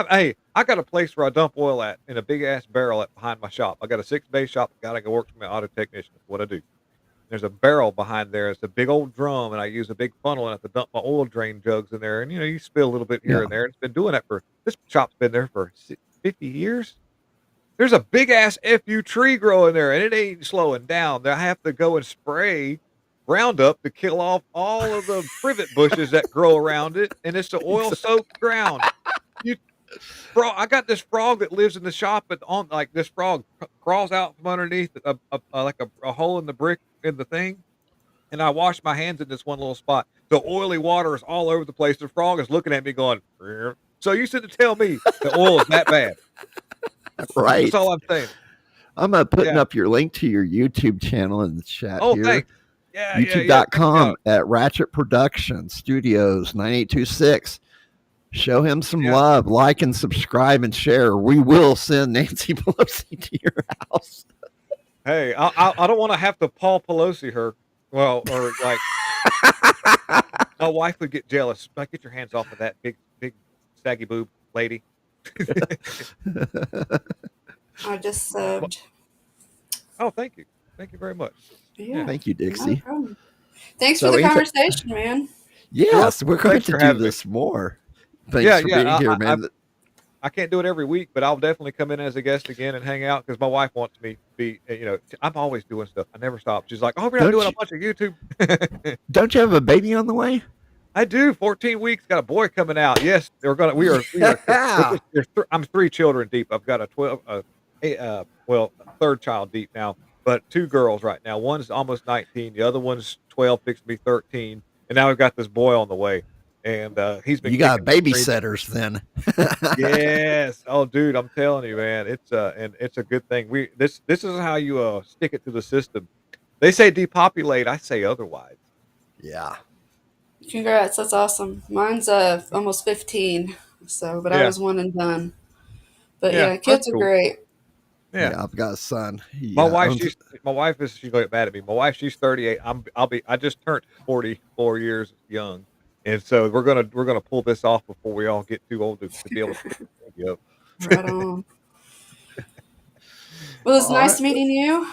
Hey, I got a place where I dump oil at in a big ass barrel behind my shop. I got a 6-bay shop. The guy that works for me, auto technician. That's what I do. There's a barrel behind there. It's a big old drum, and I use a big funnel and I have to dump my oil drain jugs in there. And you spill a little bit here Yeah. and there. It's been doing that this shop's been there for 50 years. There's a big ass FU tree growing there, and it ain't slowing down. I have to go and spray Roundup to kill off all of the privet bushes that grow around it, and it's the oil soaked ground. I got this frog that lives in the shop, this frog crawls out from underneath a hole in the brick in the thing, and I wash my hands in this one little spot. The oily water is all over the place. The frog is looking at me going, "Rrr." So you said to tell me the oil is that bad. Right. That's all I'm saying. I'm putting Yeah. up your link to your YouTube channel in the chat Oh, here. thanks. Yeah, YouTube.com at Ratchet Production Studios 9826. Show him some love, like and subscribe and share. We will send Nancy Pelosi to your house. Hey, I don't want to have to Paul Pelosi her. Well, or like my wife would get jealous. Like, get your hands off of that big saggy boob lady. I just subbed. Oh, thank you. Thank you very much. Yeah. Thank you, No Dixie. problem. Thanks So for the anything- conversation, man. Yes, we're going Thanks to for do having me. this more. Thanks for being here, man. I can't do it every week, but I'll definitely come in as a guest again and hang out because my wife wants me to be, I'm always doing stuff. I never stop. She's like, "Oh, we're not doing a bunch of YouTube." Don't you have a baby on the way? I do. 14 weeks. Got a boy coming out. Yes, I'm 3 children deep. I've got a third child deep now, but 2 girls right now. One's almost 19. The other one's 12, fixed to be 13. And now we've got this boy on the way. And he's been. You got babysitters then. Yes. Oh, dude, I'm telling you, man. It's a good thing. This is how you stick it to the system. They say depopulate. I say otherwise. Yeah. Congrats, that's awesome. Mine's almost 15, but I was one and done. But yeah, kids are cool. great. Yeah, I've got a son. My wife, she's gonna get mad at me. My wife, she's 38. I just turned 44 years young, and so we're gonna pull this off before we all get too old to be able to pick the baby up. Right on. Well, it's nice meeting you.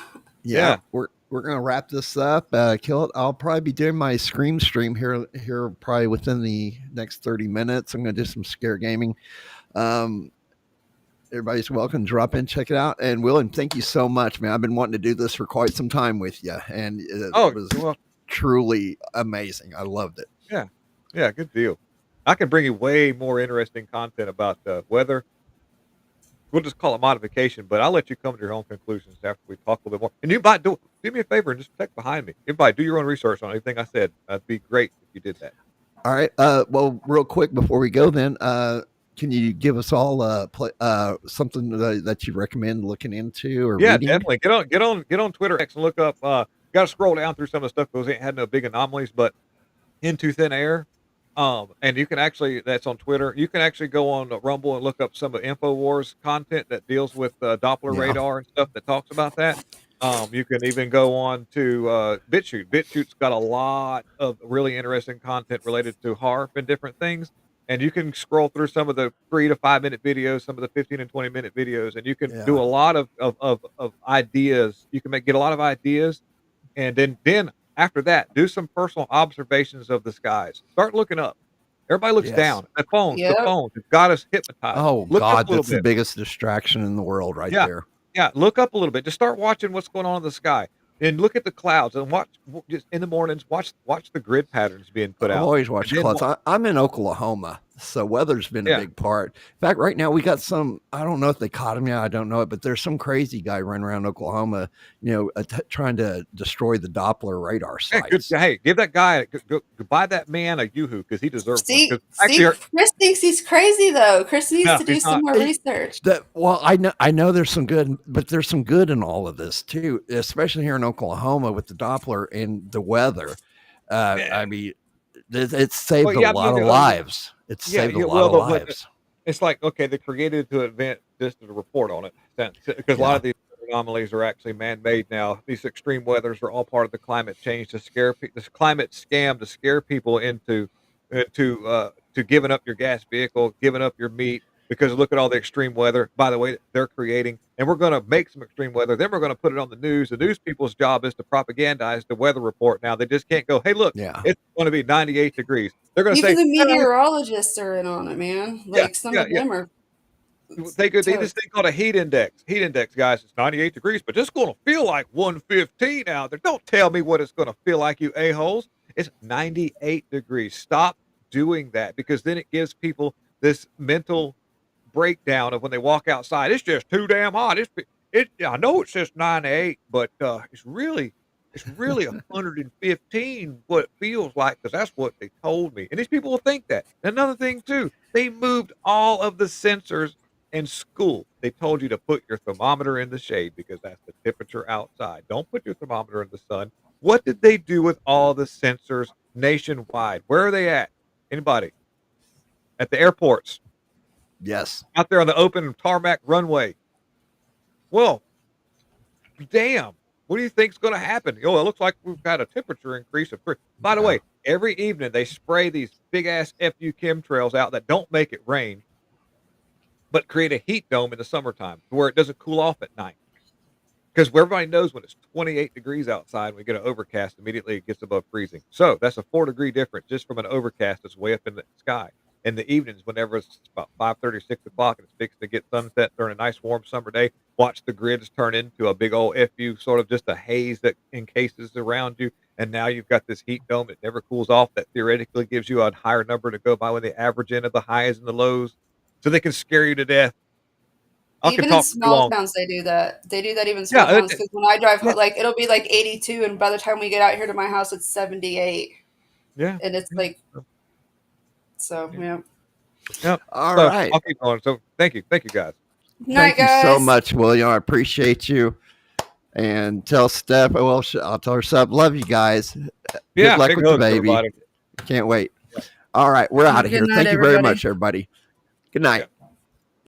Yeah, we're gonna wrap this up. Kill it. I'll probably be doing my Scream stream here probably within the next 30 minutes. I'm gonna do some scare gaming. Everybody's welcome to drop in, check it out. And Will, thank you so much, man. I've been wanting to do this for quite some time with you, and it was truly amazing. I loved it. Yeah, good deal. I can bring you way more interesting content about weather. We'll just call it modification, but I'll let you come to your own conclusions after we talk a little bit more. And you might do me a favor and just check behind me. Everybody, do your own research on anything I said. That'd be great if you did that. All right. Well, real quick before we go, then, can you give us all something that you recommend looking into or reading? Definitely get on Twitter X and look up. Got to scroll down through some of the stuff because it ain't had no big anomalies, but Into Thin Air. And you can that's on Twitter. You can actually go on Rumble and look up some of InfoWars content that deals with Doppler radar and stuff that talks about that. You can even go on to BitChute. BitChute's got a lot of really interesting content related to HARP and different things. And you can scroll through some of the 3 to 5 minute videos, some of the 15 and 20-minute videos, and you can do Yeah. a lot of ideas. You can get a lot of ideas, and then after that, do some personal observations of the skies. Start looking up. Everybody looks Yes. down. The phones Yep. have got us hypnotized. Oh Look up God, a little that's the bit. biggest distraction in the world, right Yeah. there. Yeah, look up a little bit. Just start watching what's going on in the sky, and look at the clouds, and just in the mornings. Watch the grid patterns being put I've out. always watched And then clouds. I'm in Oklahoma, so weather's been a Yeah. big part. In fact, right now we got some. I don't know if they caught him yet. I don't know it, but there's some crazy guy running around Oklahoma, trying to destroy the Doppler radar Yeah, sites. hey, give that guy go buy that man a yoo-hoo because he deserves one. See, 'Cause actually, Chris thinks he's crazy though. Chris needs No, to do he's some not. more research. Well, I know there's some good, but there's some good in all of this too, especially here in Oklahoma with the Doppler and the weather. I mean, it's saved a lot of lives. It's saved a lot of lives. It's like, okay, they created to invent this to report on it because a lot of these anomalies are actually man-made now. These extreme weathers are all part of the climate change to scare this climate scam to scare people into to giving up your gas vehicle, giving up your meat because look at all the extreme weather. By the way, they're creating, and we're going to make some extreme weather. Then we're going to put it on the news. The news people's job is to propagandize the weather report. Now they just can't go, hey, look, it's going to be 98 degrees. They're going to say even the meteorologists are in on it, man. Like some of them are. They do this thing called a heat index. Heat index, guys, it's 98 degrees, but it's going to feel like 115 out there. Don't tell me what it's going to feel like, you a-holes. It's 98 degrees. Stop doing that because then it gives people this mental breakdown of when they walk outside. It's just too damn hot. I know it says 98, but it's really 115 what it feels like because that's what they told me. And these people will think that. Another thing too, they moved all of the sensors in school. They told you to put your thermometer in the shade because that's the temperature outside. Don't put your thermometer in the sun. What did they do with all the sensors nationwide? Where are they at? Anybody? At the airports. Yes. Out there on the open tarmac runway. Well, damn. What do you think's going to happen? It looks like we've got a temperature increase of 3. By the way, every evening they spray these big ass FU chemtrails out that don't make it rain, but create a heat dome in the summertime where it doesn't cool off at night. Because everybody knows when it's 28 degrees outside, when we get an overcast, immediately it gets above freezing. So that's a 4-degree difference just from an overcast that's way up in the sky. In the evenings, whenever it's about 5:30, 6 o'clock, and it's fixed to get sunset during a nice warm summer day, watch the grids turn into a big old FU, sort of just a haze that encases around you. And now you've got this heat dome that never cools off that theoretically gives you a higher number to go by when they average in of the highs and the lows. So they can scare you to death. Even in small towns, they do that. They do that even in small towns because when I drive, like it'll be like 82, and by the time we get out here to my house, it's 78. Yeah, and it's like, so yeah. All right. I'll keep going. So thank you guys. Night, Thank you guys. so much, William. I appreciate you. And tell Steph, well, I'll tell her, Steph, love you guys. Good luck with the baby. Can't wait. All right, we're out of here. Night, Thank you very everybody. much, everybody. Good night.